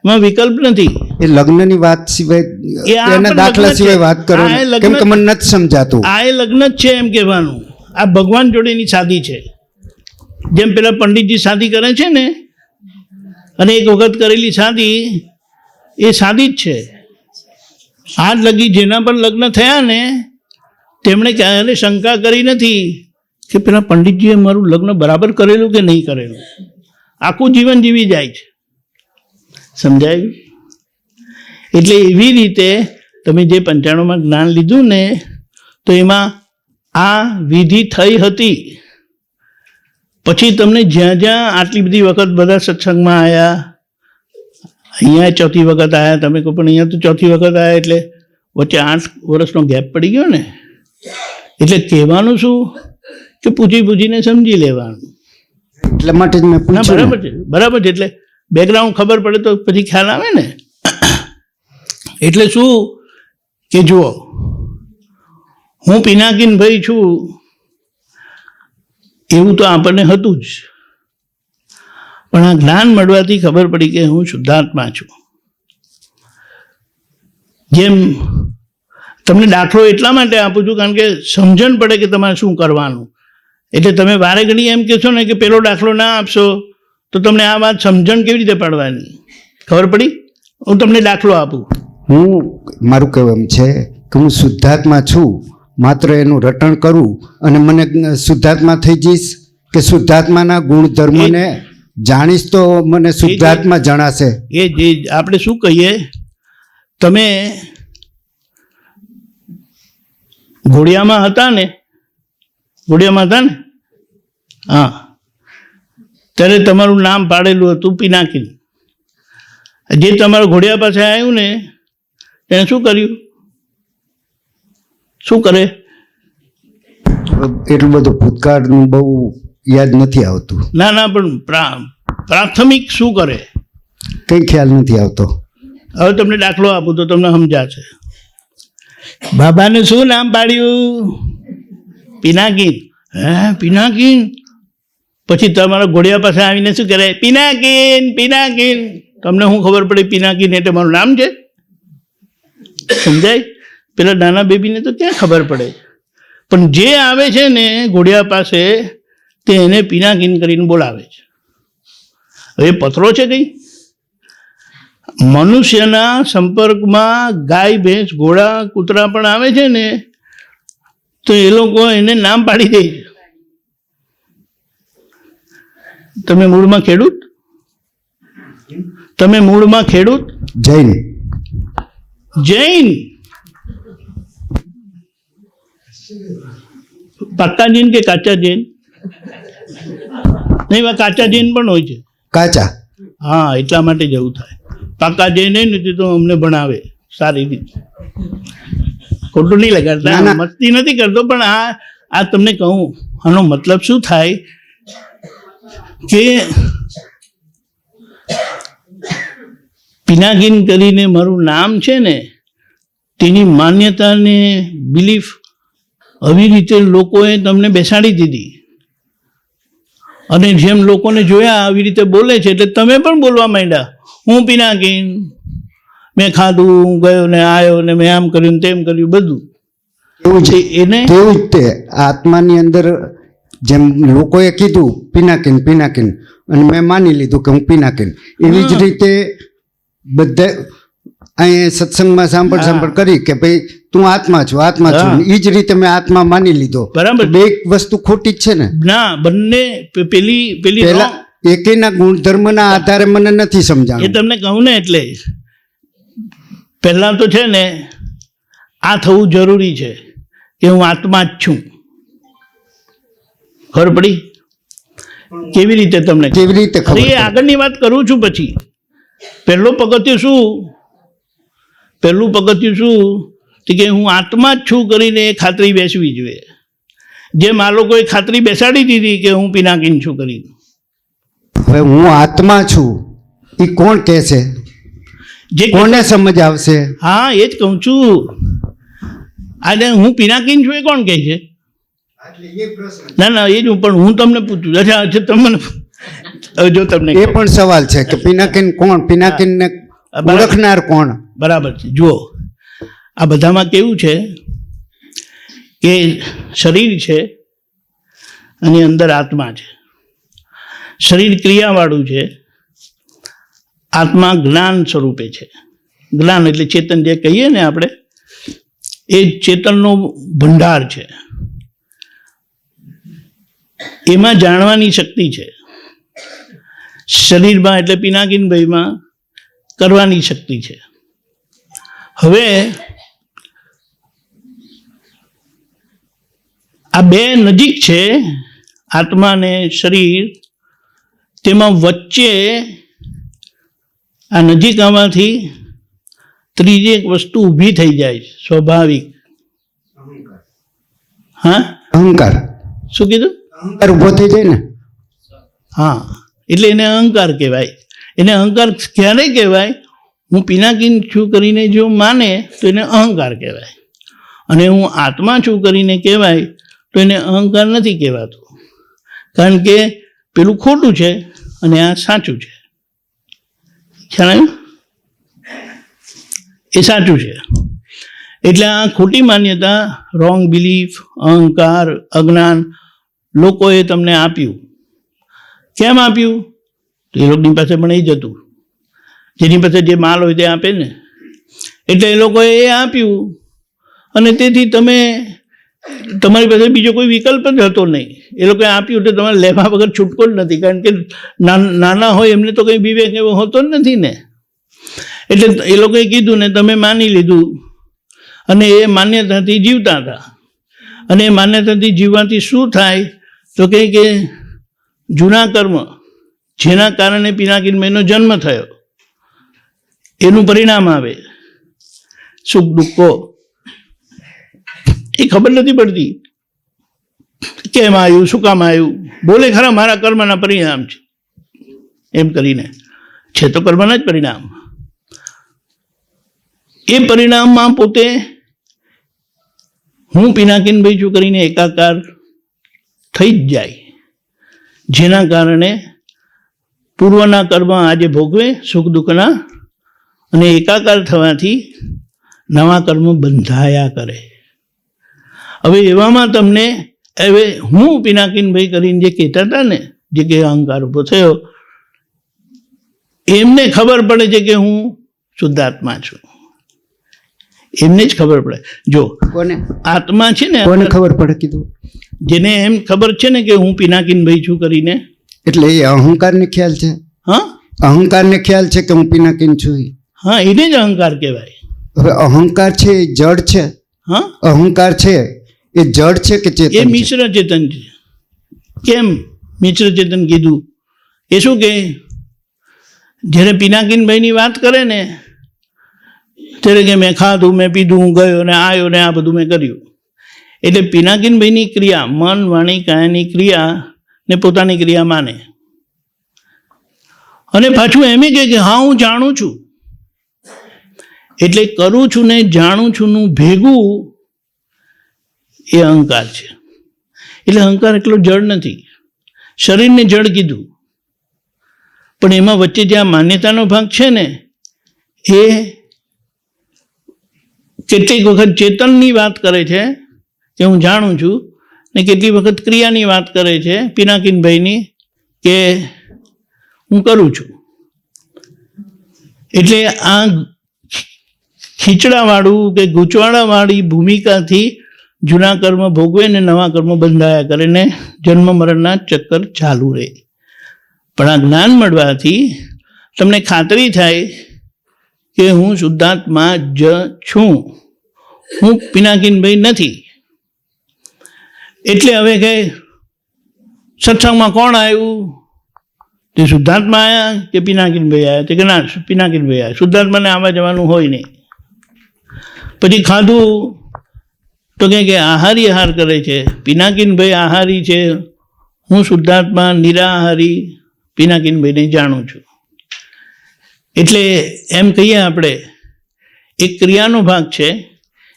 A: એમાં વિકલ્પ નથી.
C: એ લગ્નની વાત
A: એ
C: સિવાય
A: આ
C: એના
A: પણ
C: દાખલા
A: લગ્ન
C: સિવાય
A: છે.
C: વાત કરો
A: આ
C: ને.
A: લગ્ન
C: કેમ કે મને નથી સમજાતું.
A: આ એ લગ્ન જ છે એમ કહેવાનું. આ ભગવાન જોડેની શાદી છે. જેમ પેલા પંડિતજી શાદી કરે છે ને, અને એક વખત કરેલી શાદી એ શાદી જ છે. આજ લગી જેના પર લગ્ન થયા ને તેમણે ક્યારે શંકા કરી નથી કે પેલા પંડિતજીએ મારું લગ્ન બરાબર કરેલું કે નહીં કરેલું. આખું જીવન જીવી જાય છે. સમજાયું? એટલે એવી રીતે તમે જે 95માં જ્ઞાન લીધું ને તો એમાં આ વિધિ થઈ હતી. પછી તમને જ્યાં જ્યાં આટલી બધી વખત બધા સત્સંગમાં આવ્યા, અહીંયા ચોથી વખત આવ્યા, તમે કહો પણ અહીંયા તો ચોથી વખત આવ્યા એટલે વચ્ચે 8 વર્ષનો ગેપ પડી ગયો ને. એટલે કહેવાનું શું કે પૂછીને સમજી લેવાનું.
C: એટલા માટે જ મેં
A: ના,
C: પૂછ્યું
A: બરાબર છે, બરાબર છે. એટલે બેકગ્રાઉન્ડ ખબર પડે તો પછી ખ્યાલ આવે ને. એટલે શું કે જુઓ, હું પિનાકીન ભાઈ છું એવું તો આપણને હતું જ, પણ આ જ્ઞાન મળવાથી ખબર પડી કે હું શુદ્ધાત્મા છું. જેમ તમને દાખલો એટલા માટે આપું છું કારણ કે સમજણ પડે કે તમારે શું કરવાનું. એટલે તમે વારે ઘડી એમ કહેશો ને કે પેલો દાખલો ના આપશો તો તમને આ વાત સમજણ કેવી રીતે પડવાની? ખબર પડી? હું તમને દાખલો આપું.
C: મારું કહેવું એમ છે કે હું શુદ્ધાત્મા છું, માત્ર એનું રટણ કરું અને મને શુદ્ધાત્મા થઈ જઈશ કે શુદ્ધાત્માના ગુણધર્મને જાણીશ તો મને શુદ્ધાત્મા જણાશે.
A: એ જે આપણે શું કહીએ, તમે ઘોડિયામાં હતા ને, હા, ત્યારે તમારું નામ પાડેલું હતું પિનાકીન. જે તમારા ઘોડિયા પાસે આવ્યું ને એને શું કર્યું? શું કરે?
C: એટલું બધું ભૂતકાળનું બહુ યાદ નથી આવતું.
A: ના, પણ પ્રાથમિક શું કરે
C: કંઈ ખ્યાલ નથી આવતો.
A: હવે તમને દાખલો આપું તો તમને સમજાશે. બાબાને શું નામ પાડ્યું? પિનાકીન. હે, પિનાકીન? પછી તમારા ઘોડિયા પાસે આવીને શું કરે? પિનાકીન. તમને શું ખબર પડી પિનાકીન એટલે મારું નામ છે? સમજાય? પેલા નાના બેબીને તો ક્યાં ખબર પડે? પણ જે આવે છે ને ઘોડિયા પાસે તે એને પિનાકીન કરીને બોલાવે છે. હવે પથરો છે કંઈ? મનુષ્યના સંપર્કમાં ગાય, ભેંસ, ઘોડા, કૂતરા પણ આવે છે ને તો એ લોકો એને નામ પાડી દે છે. તમે મૂળમાં ખેડૂત, તમે મૂળમાં ખેડૂત,
C: જૈન.
A: જૈન, પાક્કા જૈન કે કાચા જૈન? નહીં, કાચા જૈન પણ હોય છે.
C: કાચા.
A: હા, એટલા માટે જ એવું થાય. પાક્કા જૈન નથી તો અમને ભણાવે સારી રીતે. ખોટું નહીં લગાડતા,
C: ના, ના.
A: મસ્તી નથી કરતો, પણ આ તમને કહું, આનો મતલબ શું થાય કે પિનાકીન કરીને મારું નામ છે ને, તેની માન્યતાને બિલીફ આવી રીતે લોકોએ તમને બેસાડી દીધી, અને જેમ લોકોને જોયા આવી રીતે બોલે છે એટલે તમે પણ બોલવા માંડ્યા, હું પિનાકીન, મેં ખાધું, હું ગયો ને આવ્યો ને મેં આમ કર્યું ને તેમ કર્યું બધું.
C: એવું છે.
A: એને
C: તેવું જ તે આત્માની અંદર જેમ લોકોએ કીધું પિનાકીન પિનાકીન, અને મેં માની લીધું કે હું પિનાકીન, એવી જ રીતે બધા અહીંયા સત્સંગમાં સાંભળ કરી કે ભાઈ તું આત્મા છો, આત્મા છો,
A: હા.
C: એ જ રીતે મેં આત્મા માની લીધો.
A: બરાબર.
C: બે વસ્તુ ખોટી જ છે ને.
A: ના, બંને પેલી
C: પેલા એકેના ગુણધર્મના આધારે મને નથી
A: એ
C: સમજાણું.
A: તમને કહું ને, એટલે પહેલા તો છે ને આ થવું જરૂરી છે કે હું આત્મા જ છું. ખબર પડી? કેવી રીતે તમને?
C: કેવી રીતે
A: અરે,
C: ખબર
A: એ
C: પડે?
A: આગળની વાત કરું છું. પછી પહેલું પગથિયું શું કે હું આત્મા જ છું કરીને એ ખાતરી બેસવી જોઈએ. જેમ આ લોકોએ ખાતરી બેસાડી દીધી કે હું પિનાકીન છું કરીને.
C: હવે હું આત્મા છું એ કોણ કહે છે?
A: જે
C: કોને સમજ આવશે?
A: હા, એ જ કહું છું. આજે હું પિનાકીન છું એ કોણ કહે છે? ના, એ જ પણ હું તમને પૂછું. અચ્છા, તમને હવે જો તમને
C: એ પણ સવાલ છે કે પિનાકીન કોણ, પિનાકીનને ઓળખનાર કોણ?
A: બરાબર છે. જુઓ, આ બધામાં કેવું છે કે શરીર છે અને અંદર આત્મા છે. શરીર ક્રિયાવાળું છે, આત્મા જ્ઞાન સ્વરૂપે છે. જ્ઞાન એટલે ચેતન જે કહીએ ને આપણે, એ ચેતનનો ભંડાર છે. એમાં જાણવાની શક્તિ છે. શરીરમાં એટલે પિનાકીનભાઈમાં કરવાની શક્તિ છે. હવે આ બે નજીક છે, આત્મા ને શરીર. તેમાં વચ્ચે આ નજીક આવવાથી ત્રીજી એક વસ્તુ ઊભી થઈ જાય છે, સ્વાભાવિક. હા,
C: અહંકાર.
A: શું કીધું?
C: અહંકાર ઉભો થઈ જાય ને.
A: હા, એટલે એને અહંકાર કહેવાય. એને અહંકાર ક્યારે કહેવાય? હું પિનાકીન છું કરીને જો માને તો એને અહંકાર કહેવાય, અને હું આત્મા છું કરીને કહેવાય તો એને અહંકાર નથી કહેવાતો. કારણ કે પેલું ખોટું છે અને આ સાચું છે. ખ્યાલ આવ્યો? એ સાચું છે. એટલે આ ખોટી માન્યતા, રોંગ બિલીફ, અહંકાર, અજ્ઞાન લોકોએ તમને આપ્યું. કેમ આપ્યું? તો એ લોકોની પાસે પણ એ જ હતું. જેની પાસે જે માલ હોય તે આપે ને, એટલે એ લોકોએ એ આપ્યું, અને તેથી તમારી પાસે બીજો કોઈ વિકલ્પ જ હતો નહીં. એ લોકોએ આપ્યું એટલે તમારે લેવા વગર છૂટકો જ નથી. કારણ કે નાના હોય એમને તો કંઈ વિવેક એવો હોતો જ નથી ને. એટલે એ લોકોએ કીધું ને તમે માની લીધું, અને એ માન્યતાથી જીવતા હતા. અને એ માન્યતાથી જીવવાથી શું થાય તો કે જૂના કર્મ જેના કારણે પિનાકીનભાઈનો જન્મ થયો એનું પરિણામ આવે. સુખ દુઃખો એ ખબર નથી પડતી કેમ આવ્યું, શું કામ આવ્યું. બોલે ખરા મારા કર્મના પરિણામ છે એમ કરીને, છે તો કર્મના જ પરિણામ. એ પરિણામમાં પોતે હું પિનાકીનભાઈ છું કરીને એકાકાર થઈ જ જાય, જેના કારણે પૂર્વના કર્મ આજે ભોગવે સુખ દુઃખના, અને એકાકાર થવાથી નવા કર્મ બંધાયા કરે. હવે એવામાં તમને હવે હું પિનાકીનભાઈ કરીને જે કહેતા હતા ને, જે કે અહંકાર ઉભો થયો, એમને ખબર પડે છે કે હું શુદ્ધાત્મા છું. એમને જ ખબર પડે. જો
C: કોને
A: આત્મા છે ને,
C: કોને ખબર પડે કીધું?
A: જેને એમ ખબર છે ને કે હું પિનાકીનભાઈ છું કરીને,
C: એટલે એ અહંકારને ખ્યાલ છે,
A: હા
C: અહંકારને ખ્યાલ છે કે હું પિનાકીન છું.
A: હા, એને જ અહંકાર કહેવાય.
C: હવે અહંકાર છે એ જડ છે,
A: હા,
C: અહંકાર છે એ જડ છે કે
A: એ
C: ચેતન છે?
A: મિશ્ર ચેતન છે. કેમ મિશ્ર ચેતન કીધું? એ શું કે જ્યારે પિનાકીનભાઈની વાત કરે ને ત્યારે કે મેં ખાધું, મેં પીધું, હું ગયો ને આવ્યો ને આ બધું મેં કર્યું. એટલે પિનાકીનભાઈની ક્રિયા, મન વાણી કાયાની ક્રિયા ને પોતાની ક્રિયા માને, અને પાછું એમ કહે કે હા હું જાણું છું. એટલે કરું છું ને જાણું છું નું ભેગું એ અહંકાર છે. એટલે અહંકાર એટલો જડ નથી. શરીરને જડ કીધું, પણ એમાં વચ્ચે જે આ માન્યતાનો ભાગ છે ને, એ કેટલીક વખત ચેતનની વાત કરે છે કે હું જાણું છું, ને કેટલી વખત ક્રિયાની વાત કરે છે પિનાકીનભાઈની કે હું કરું છું. એટલે આ ખીચડાવાળું કે ગૂંચવાડાવાળી ભૂમિકાથી જૂના કર્મ ભોગવે ને નવા કર્મ બંધાયા કરે ને જન્મ મરણના ચક્કર ચાલુ રહે. પણ આ જ્ઞાન મળવાથી તમને ખાતરી થાય કે હું શુદ્ધાત્મા જ છું, હું પિનાકીનભાઈ નથી. એટલે હવે કે સત્સંગમાં કોણ આવ્યું? તે શુદ્ધાત્મા આવ્યા કે પિનાકીનભાઈ આવ્યા? તે કે ના, પિનાકીનભાઈ આવ્યા. શુદ્ધાત્માને આવવા જવાનું હોય નહીં. પછી ખાધું તો કે આહારી આહાર કરે છે, પિનાકીનભાઈ આહારી છે, હું શુદ્ધાત્મા નિરાહારી પિનાકીનભાઈને જાણું છું. એટલે એમ કહીએ આપણે, એક ક્રિયાનો ભાગ છે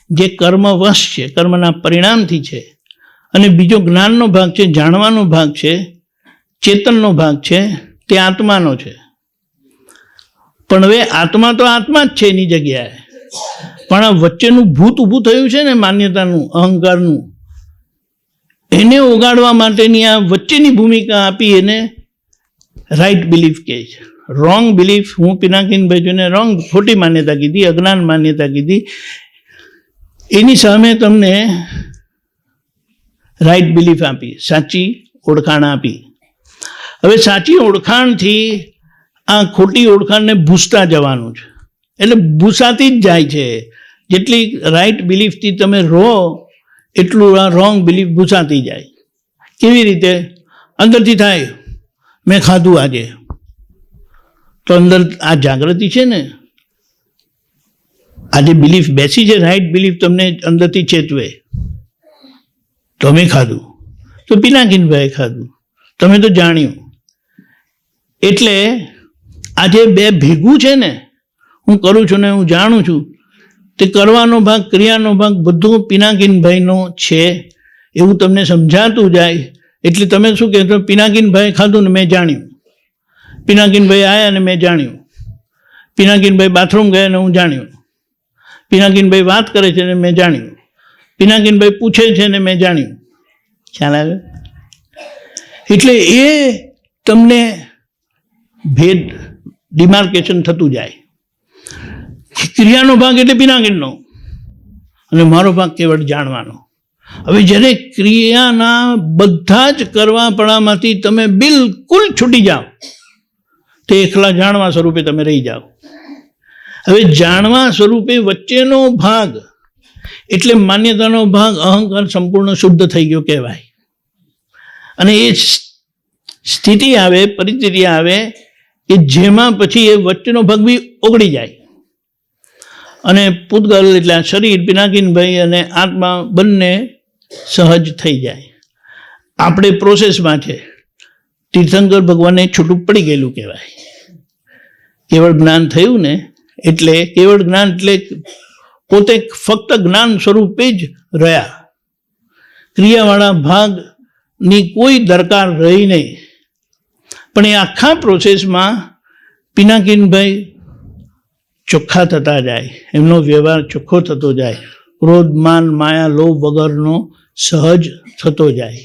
A: જે કર્મવશ છે, કર્મના પરિણામથી છે, અને બીજો જ્ઞાનનો ભાગ છે, જાણવાનો ભાગ છે, ચેતનનો ભાગ છે, તે આત્માનો છે. પણ હવે આત્મા તો આત્મા જ છે એની જગ્યાએ, પણ આ વચ્ચેનું ભૂત ઊભું થયું છે ને માન્યતાનું, અહંકારનું, એને ઓગાળવા માટેની આ વચ્ચેની ભૂમિકા આપી એને રાઈટ બિલીફ કહે છે. રોંગ બિલીફ, હું પિનાકીનભાઈ જોઈને રોંગ, ખોટી માન્યતા કીધી, અજ્ઞાન માન્યતા કીધી, એની સામે તમને રાઈટ બિલીફ આપી, સાચી ઓળખાણ આપી. હવે સાચી ઓળખાણથી આ ખોટી ઓળખાણને ભૂસતા જવાનું છે. એટલે ભૂસાતી જ જાય છે. જેટલી રાઈટ બિલીફથી તમે રહો એટલું આ રોંગ બિલીફ ભૂસાતી જાય. કેવી રીતે? અંદરથી થાય મેં ખાધું આજે, તો અંદર આ જાગૃતિ છે ને, આજે બિલીફ બેસી છે, રાઈટ બિલીફ તમને અંદરથી ચેતવે, તમે ખાધું તો પિનાકીનભાઈએ ખાધું, તમે તો જાણ્યું. એટલે આજે બે ભેગું છે ને, હું કરું છું ને હું જાણું છું, તે કરવાનો ભાગ, ક્રિયાનો ભાગ બધું પિનાકીનભાઈનો છે એવું તમને સમજાતું જાય. એટલે તમે શું કહેશો? પિનાકીનભાઈએ ખાધું ને મેં જાણ્યું, પિનાકીનભાઈ આવ્યા ને મેં જાણ્યું, પિનાકીનભાઈ બાથરૂમ ગયા ને હું જાણ્યું, પિનાકીનભાઈ વાત કરે છે ને મેં જાણ્યું, પિનાકીનભાઈ પૂછે છે ને મેં જાણ્યું. ખ્યાલ આવે? એટલે એ તમને ભેદ, ડિમાર્કેશન થતું જાય. ક્રિયાનો ભાગ એટલે પિનાકીનનો, અને મારો ભાગ કેવળ જાણવાનો. હવે જ્યારે ક્રિયાના બધા જ કરવાપણામાંથી તમે બિલકુલ છૂટી જાઓ, તે એકલા જાણવા સ્વરૂપે તમે રહી જાઓ. હવે જાણવા સ્વરૂપે વચ્ચેનો ભાગ એટલે માન્યતાનો ભાગ, અહંકાર સંપૂર્ણ શુદ્ધ થઈ ગયો કહેવાય. અને એ સ્થિતિ આવે, પરિસ્થિતિ આવે કે જેમાં પછી એ વચ્ચેનો ભાગ બી ઓગળી જાય, અને પૂતગલ એટલે આ શરીર, પિનાકીનભાઈ અને આત્મા બંને સહજ થઈ જાય. આપણે પ્રોસેસમાં છે. તીર્થંકર ભગવાનને છૂટું પડી ગયેલું કહેવાય. કેવળ જ્ઞાન થયું ને, એટલે કેવળ જ્ઞાન એટલે પોતે ફક્ત જ્ઞાન સ્વરૂપે જ રહ્યા, ક્રિયાવાળા ભાગની કોઈ દરકાર રહી નહીં. પણ એ આખા પ્રોસેસમાં પિનાકીનભાઈ ચોખ્ખા થતા જાય, એમનો વ્યવહાર ચોખ્ખો થતો જાય, ક્રોધ, માન, માયા, લોભ વગરનો સહજ થતો જાય.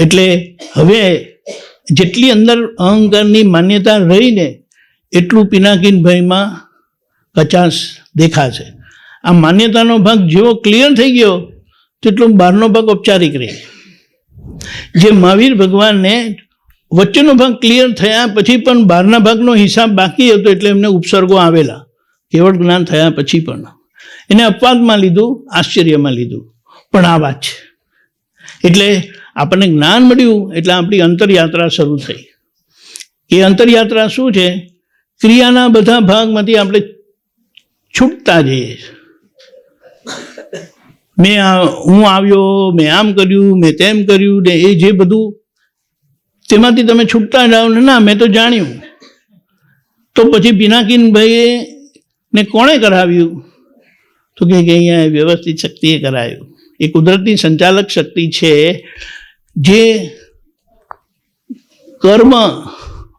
A: એટલે હવે જેટલી અંદર અહંકારની માન્યતા રહીને એટલું પિનાકીનભાઈમાં કચાશ દેખાશે. આ માન્યતાનો ભાગ જેવો ક્લિયર થઈ ગયો તેટલો બહારનો ભાગ ઔપચારિક રહે. જે મહાવીર ભગવાનને વચ્ચેનો ભાગ ક્લિયર થયા પછી પણ બહારના ભાગનો હિસાબ બાકી હતો, એટલે એમને ઉપસર્ગો આવેલા કેવળ જ્ઞાન થયા પછી પણ. એને અપવાદમાં લીધું, આશ્ચર્યમાં લીધું, પણ આ વાત છે. એટલે આપણને જ્ઞાન મળ્યું એટલે આપણી અંતરયાત્રા શરૂ થઈ. એ અંતરયાત્રા શું છે? ક્રિયાના બધા ભાગમાંથી આપણે છૂટતા જઈએ. હું આવ્યો, મેં આમ કર્યું, મેં તેમ કર્યું, ને એ જે બધું તેમાંથી તમે છૂટતા જાઓ ને, ના મેં તો જાણ્યું. તો પછી પિનાકીનભાઈએ ને કોણે કરાવ્યું? તો કે અહીંયા વ્યવસ્થિત શક્તિએ કરાયું. એ કુદરતની સંચાલક શક્તિ છે જે કર્મ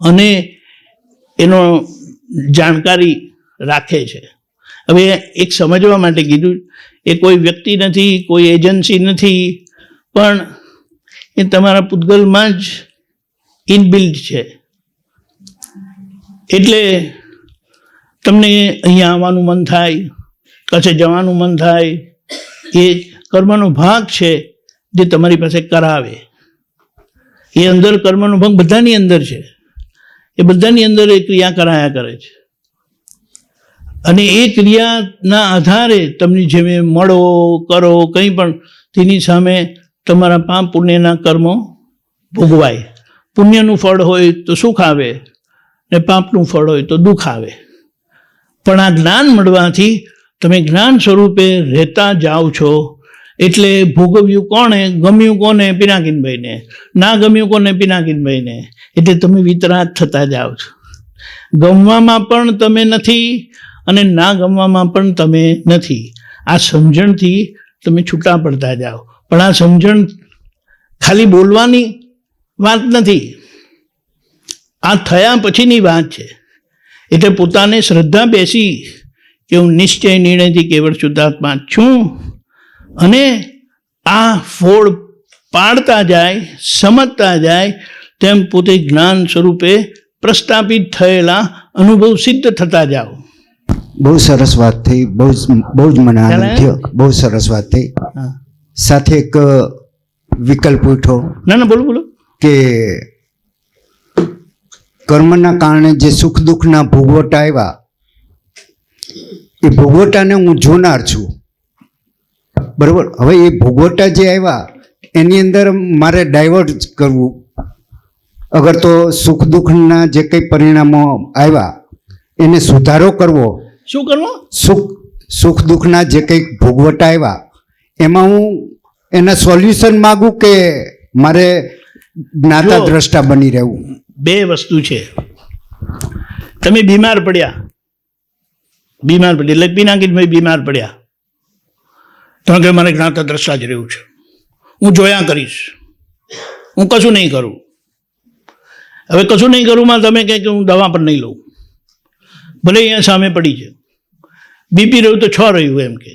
A: અને એનો જાણકારી રાખે છે. હવે એક સમજવા માટે કીધું, એ કોઈ વ્યક્તિ નથી, કોઈ એજન્સી નથી, પણ એ તમારા પૂતગલમાં જ ઇનબિલ્ડ છે. એટલે તમને અહીંયા આવવાનું મન થાય, કશે જવાનું મન થાય, એ કર્મનો ભાગ છે જે તમારી પાસે કરાવે. એ અંદર કર્મનો ભાગ બધાની અંદર છે, એ બધાની અંદર એ ક્રિયા કરાયા કરે છે. અને એ ક્રિયાના આધારે તમને જેમ મળો કરો કંઈ પણ, તેની સામે તમારા પાપ પુણ્યના કર્મો ભોગવાય. પુણ્યનું ફળ હોય તો સુખ આવે, ને પાપનું ફળ હોય તો દુઃખ આવે. પણ આ જ્ઞાન મળવાથી તમે જ્ઞાન સ્વરૂપે રહેતા જાઓ છો. એટલે ભોગવ્યું કોણે? ગમ્યું કોને? પિનાકીનભાઈને. ના ગમ્યું કોને? પિનાકીનભાઈને. એટલે તમે વિતરાગ થતા જાઓ છો. ગમવામાં પણ તમે નથી અને ના ગમવામાં પણ તમે નથી. આ સમજણથી તમે છૂટા પડતા જાઓ. પણ આ સમજણ ખાલી બોલવાની વાત નથી, આ થયા પછીની વાત છે. એટલે પોતાને શ્રદ્ધા બેસી કે હું નિશ્ચય નિર્ણયથી કેવળ શુદ્ધાત્મા છું, અને આ ફોડ પાડતા જાય, સમજતા જાય, તેમ પોતે જ્ઞાન સ્વરૂપે પ્રસ્થાપિત થયેલા અનુભવ સિદ્ધ થતા જાઓ.
C: બહુ સરસ વાત થઈ, બહુ જ મને આનંદ થયો. બહુ સરસ વાત થઈ. સાથે એક વિકલ્પ ઉઠો.
A: ના બોલો બોલો.
C: કે કર્મના કારણે જે સુખ દુઃખના ભોગવટા આવ્યા, એ ભોગવટાને હું જોનાર છું, બરાબર. હવે એ ભોગવટા જે આવ્યા એની અંદર મારે ડાયવર્ટ કરવું. અગર તો સુખ દુઃખના જે કંઈ પરિણામો આવ્યા એને સુધારો કરવો.
A: શું કરવો?
C: સુખ દુઃખના જે કંઈક ભોગવટા આવ્યા એમાં હું એના સોલ્યુશન માગું કે મારે જ્ઞાતા દ્રષ્ટા બની રહેવું?
A: બે વસ્તુ છે. તમે બીમાર પડ્યા એટલે પિનાકીનભાઈ બીમાર પડ્યા, તમે કે મારે જ્ઞાતા દ્રષ્ટા જ રહેવું છે, હું જોયા કરીશ, હું કશું નહીં કરું. હવે કશું નહીં કરું માં તમે કહે કે હું દવા પણ નહીં લઉં, ભલે અહીંયા સામે પડી છે. બીપી રહ્યું તો 6 રહ્યું એમ કે,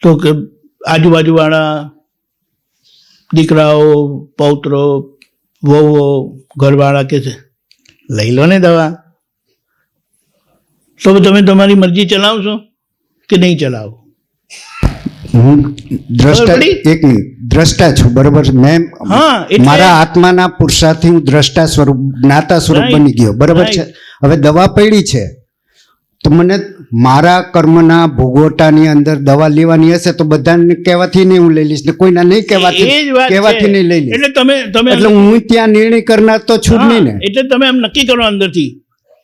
A: તો કે આજુબાજુવાળા દીકરાઓ, પૌત્રો, વહુઓ, ઘરવાળા કે છે લઈ લો ને દવા. તો તમે તમારી મરજી ચલાવશો કે નહીં ચલાવો?
C: હું દ્રષ્ટા છું, બરોબર. મેં મારા આત્માના પુરુષાર્થથી હું દ્રષ્ટા સ્વરૂપ, જ્ઞાતા સ્વરૂપ બની ગયો, બરોબર છે. હવે દવા પડી છે તો મને મારા કર્મના ભોગવટાની અંદર દવા લેવાની હશે તો બધાને કહેવાથી નહીં હું લઈ લઈશ, ને કોઈના નહીં કહેવાથી નહીં લઈ લઈશ. એટલે હું ત્યાં નિર્ણય કરનાર તો છું જ નહીં ને.
A: એટલે તમે એમ નક્કી કરો અંદરથી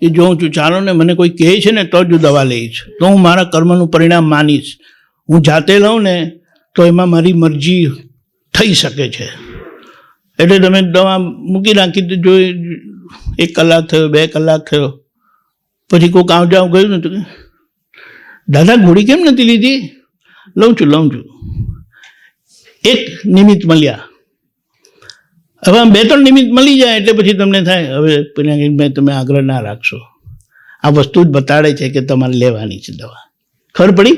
A: કે જો હું ચાલો ને મને કોઈ કહે છે ને તો જ હું દવા લઈશ, તો હું મારા કર્મનું પરિણામ માનીશ. હું જાતે લઉં ને તો એમાં મારી મરજી થઈ શકે છે. એટલે તમે દવા મૂકી રાખી તો જો 1 કલાક થયો, 2 કલાક થયો, પછી કોઈક આવજાવ ગયું ને તો દાદા ગોળી કેમ નથી લીધી? લઉં છું. એક નિમિત્ત મળ્યા. હવે 2-3 નિમિત્ત મળી જાય એટલે પછી તમને થાય હવે પિનાકીનભાઈ તમે આગ્રહ ના રાખશો, આ વસ્તુ જ બતાડે છે કે તમારે લેવાની છે દવા. ખબર પડી?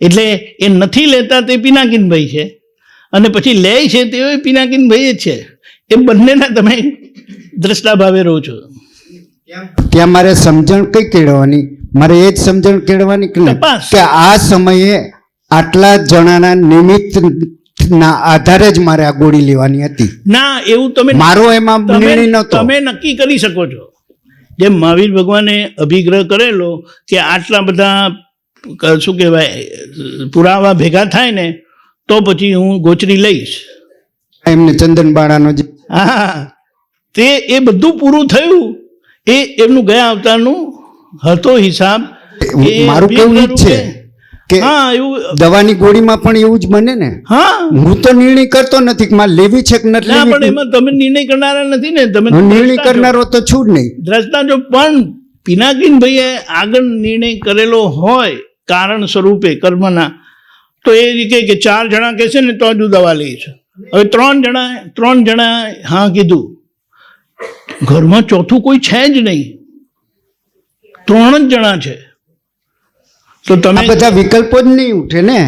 A: એટલે એ નથી લેતા તે પિનાકીનભાઈ છે, અને પછી લે છે તે પિનાકીનભાઈ જ છે. એ બંનેના તમે દ્રષ્ટા ભાવે રહો છો.
C: ત્યાં મારે સમજણ કઈ કેળવવાની? મારે એ જ સમજણ કેળવાની કે નહીં?
A: તપાસ.
C: કે આ સમયે આટલા જણાના નિમિત્તના આધારે જ મારે આ ગોળી લેવાની હતી.
A: ના, એવું તમે
C: મારો એમાં નિર્ણય નહોતો.
A: તમે નક્કી કરી શકો છો. જેમ મહાવીર ભગવાને અભિગ્રહ કરેલો કે આટલા બધા શું કહેવાય પુરાવા ભેગા થાય ને તો પછી હું ગોચરી લઈશ.
C: એમને ચંદનબાળાનો જે
A: હા, તે એ બધું પૂરું થયું. એ એમનું ગયા અવતારનું હતો હિસાબ. એ
C: મારું કેવું ઈ જ છે કે
A: હા, એવું.
C: દવાની ગોળીમાં પણ એવું જ બને ને.
A: હા,
C: હું તો નિર્ણય કરતો નથી કે મારે લેવી છે કે નથી
A: ના, પણ
C: લેવી.
A: એમાં તમે નિર્ણય કરનારા નથી ને. તમે
C: હું નિર્ણય
A: દ્રષ્ટા છો.
C: કરનારો તો છું જ નહીં.
A: દ્રષ્ટા જો. પણ પિનાકીનભાઈએ આગળ નિર્ણય કરેલો હોય કારણ સ્વરૂપે કર્મના, તો એ રીતે કે 4 જણા કહેશે ને તો જ હું દવા લઈશ. હવે 3 જણા હા કીધું. ઘરમાં ચોથું કોઈ છે જ નહીં, 3 જ જણા છે. તો
C: આ
A: તમે
C: બધા વિકલ્પો જ નહીં ઉઠે ને.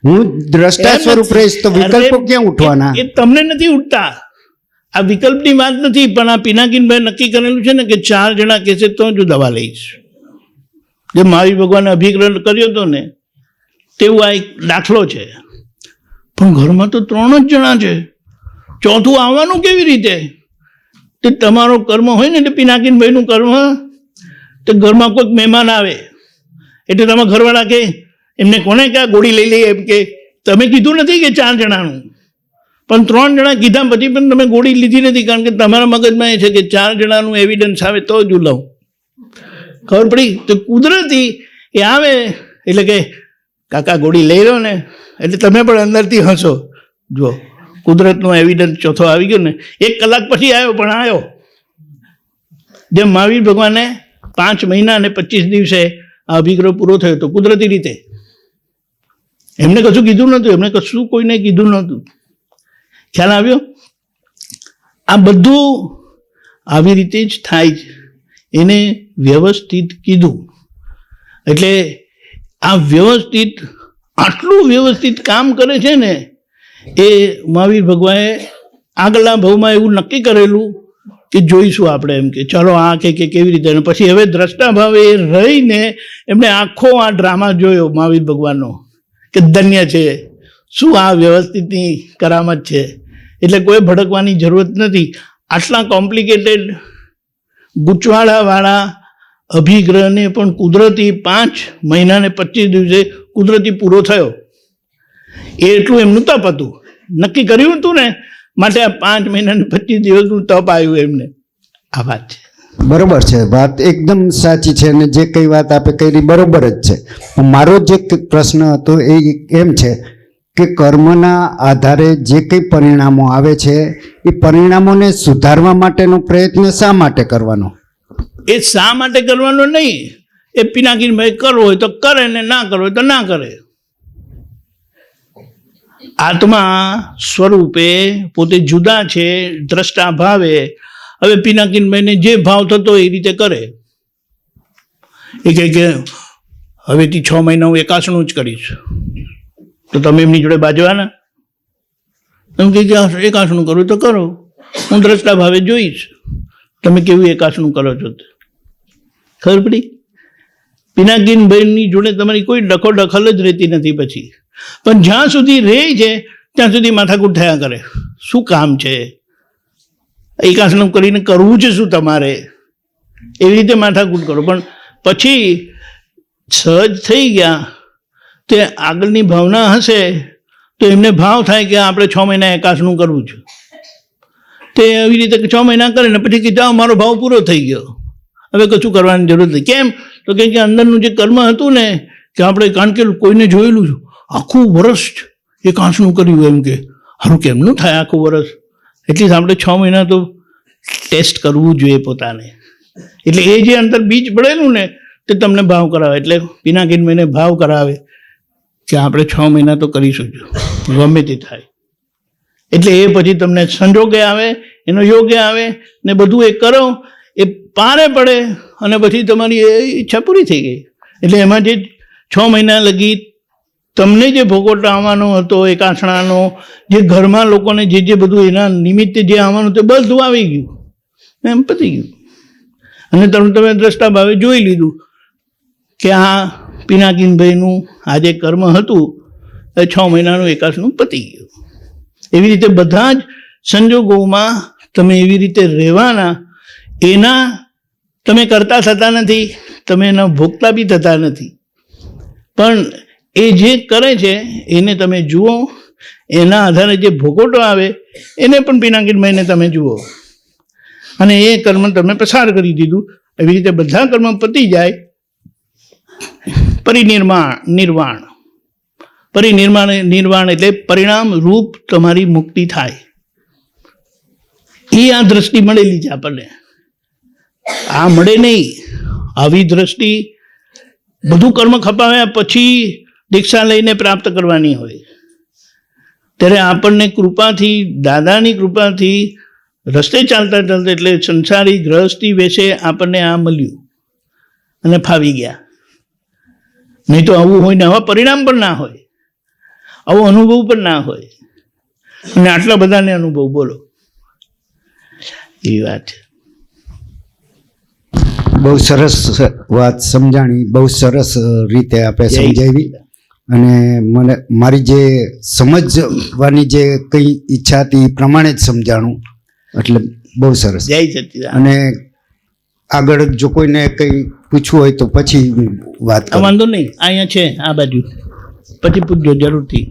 C: હું દ્રષ્ટા સ્વરૂપ રહીશ તો વિકલ્પો ક્યાં ઉઠવાના?
A: એ તમને નથી ઉઠતા. આ વિકલ્પની વાત નથી, પણ આ પિનાકીનભાઈ નક્કી કરેલું છે ને કે 4 જણા કહેશે તો જ દવા લઈશ. જે મહાવીર ભગવાને અભિગ્રહ કર્યો હતો ને તેવું આ એક દાખલો છે. પણ ઘરમાં તો 3 જ જણા છે, ચોથું આવવાનું કેવી રીતે? તે તમારો કર્મ હોય ને, એટલે પિનાકીનભાઈનું કર્મ, તો ઘરમાં કોઈક મહેમાન આવે એટલે તમે ઘરવાળા કે એમને કોને કે આ ગોળી લઈ લઈએ, એમ કે તમે કીધું નથી કે 4 જણાનું, પણ 3 જણા કીધા પછી પણ તમે ગોળી લીધી નથી, કારણ કે તમારા મગજમાં એ છે કે 4 જણાનું એવિડન્સ આવે તો જ લઉં. ખબર પડી? તો કુદરતી એ આવે એટલે કે કાકા ગોળી લઈ લો ને, એટલે તમે પણ અંદરથી હસો. જો કુદરતનો એવિડન્સ ચોથો આવી ગયો ને. 1 કલાક પછી આવ્યો, પણ આવ્યો. જેમ મહાવીર ભગવાને 5 મહિના અને 25 દિવસે આ અભિગ્રહ પૂરો થયો હતો કુદરતી રીતે. એમને કશું કીધું નહોતું, એમને કશું કોઈને કીધું નહોતું. ખ્યાલ આવ્યો? આ બધું આવી રીતે જ થાય છે. એને વ્યવસ્થિત કીધું. એટલે આ વ્યવસ્થિત, આટલું વ્યવસ્થિત કામ કરે છે ને, એ મહાવીર ભગવાને આગલા ભાવમાં એવું નક્કી કરેલું કે જોઈશું આપણે, એમ કે ચલો આ કે કેવી રીતે. અને પછી હવે દ્રષ્ટા ભાવે રહીને એમણે આખો આ ડ્રામા જોયો મહાવીર ભગવાનનો કે ધન્ય છે, શું આ વ્યવસ્થિતની કરામત છે. એટલે કોઈ ભડકવાની જરૂરત નથી. આટલા કોમ્પ્લિકેટેડ ગૂંચવાડાવાળા અભિગ્રહને પણ કુદરતી 5 મહિના ને 25 દિવસે કુદરતી પૂરો થયો. એ એટલું એમનું તપ હતું, નક્કી કર્યું હતું ને, માટે આ 5 મહિના ને 25 દિવસનું તપ આવ્યું એમને. આ વાત છે.
C: બરોબર છે, વાત એકદમ સાચી છે, અને જે કઈ વાત આપે કરી બરોબર જ છે. પણ મારો જે પ્રશ્ન હતો એ એમ છે કે કર્મના આધારે જે કંઈ પરિણામો આવે છે એ પરિણામોને સુધારવા માટેનો પ્રયત્ન શા માટે કરવાનો?
A: એ શા માટે કરવાનો નહીં, એ પિનાકીનભાઈ કરવો હોય તો કરે ને ના કરવો હોય તો ના કરે. આત્મા સ્વરૂપે પોતે જુદા છે, દ્રષ્ટા ભાવે. હવે પિનાકીનભાઈને જે ભાવ થતો એ રીતે કરે. એ કહે કે હવેથી 6 મહિના હું એકાસણું જ કરીશ, તો તમે એમની જોડે બાજવાના? તમે કહે કે એકાસણું કરવું તો કરો, હું દ્રષ્ટા ભાવે જોઈશ તમે કેવું એકાસણું કરો છો. ખબર પડી? પિનાકીનભાઈની જોડે તમારી કોઈ દખલ જ રહેતી નથી પછી. પણ જ્યાં સુધી રહે છે ત્યાં સુધી માથાકૂટ થયા કરે. શું કામ છે? એકાસણું કરીને કરવું છે શું તમારે? એવી રીતે માથાકૂટ કરો. પણ પછી સહજ થઈ ગયા, તે આગળની ભાવના હશે તો એમને ભાવ થાય કે આપણે 6 મહિના એકાસણું કરવું છે. તે એવી રીતે 6 મહિના કરે ને પછી કીધા મારો ભાવ પૂરો થઈ ગયો, હવે કશું કરવાની જરૂર નથી. કેમ? તો કે અંદરનું જે કર્મ હતું ને, કે આપણે, કારણ કે કોઈને જોયેલું છે આખું વર્ષ એકાસણું કર્યું, એમ કે સારું કેમનું થાય આખું વર્ષ? એટલી આપણે 6 મહિના તો ટેસ્ટ કરવું જોઈએ પોતાને. એટલે એ જે અંદર બીજ પડેલું ને તે તમને ભાવ કરાવે. એટલે પિનાકીનભાઈને ભાવ કરાવે કે આપણે 6 મહિના તો કરીશું જ, ગમે તે થાય. એટલે એ પછી તમને સંજોગે આવે, એનો યોગ્ય આવે ને બધું એ કરો, એ પારે પડે અને પછી તમારી એ ઈચ્છા પૂરી થઈ ગઈ. એટલે એમાં જે 6 મહિના લગી તમને જે ભોગવટ આવવાનો હતો એકાસણાનો, જે ઘરમાં લોકોને જે બધું એના નિમિત્તે જે આવવાનું તે બધું આવી ગયું, એમ પતી ગયું. અને તમે દ્રષ્ટા ભાવે જોઈ લીધું કે આ પિનાકીનભાઈનું આ જે કર્મ હતું એ 6 મહિનાનું એકાસનું પતી ગયું. એવી રીતે બધા જ સંજોગોમાં તમે એવી રીતે રહેવાના, એના તમે કરતા થતા નથી, તમે એના ભોગતા બી થતા નથી, પણ એ જે કરે છે એને તમે જુઓ, એના આધારે જે ભોગવટો આવે એને પણ પિનાકીનભાઈને તમે જુઓ, અને એ કર્મ તમે પસાર કરી દીધું. એવી રીતે બધા કર્મ પતી જાય, નિર્વાણ એટલે પરિણામ રૂપ તમારી મુક્તિ થાય. એ આ દ્રષ્ટિ મળેલી છે આપણને. આ મળે નહીં, આવી દ્રષ્ટિ બધું કર્મ ખપાવ્યા પછી દીક્ષા લઈને પ્રાપ્ત કરવાની હોય. ત્યારે આપણને કૃપાથી, દાદાની કૃપાથી રસ્તે ચાલતા ચાલતા, એટલે સંસારી ગ્રહસ્થી વેશે આપણને આ મળ્યું અને ફાવી ગયા. નહીં તો આવું હોય ને આવા પરિણામ પણ ના હોય, આવો અનુભવ પણ ના હોય, અને આટલા બધાને અનુભવ બોલો, એવી વાત છે.
C: બહુ સરસ વાત સમજાણી, બહુ સરસ રીતે આપે સમજાવી, અને મને મારી જે સમજવાની જે કઈ ઈચ્છા હતી એ પ્રમાણે જ સમજાણું, એટલે બહુ સરસ.
A: જય સચ્ચિદાનંદ.
C: અને આગળ જો કોઈને કંઈ પૂછવું હોય તો પછી વાત કરો.
A: વાંધો નહીં, અહીંયા છે આ બાજુ, પછી પૂછજો જરૂરથી.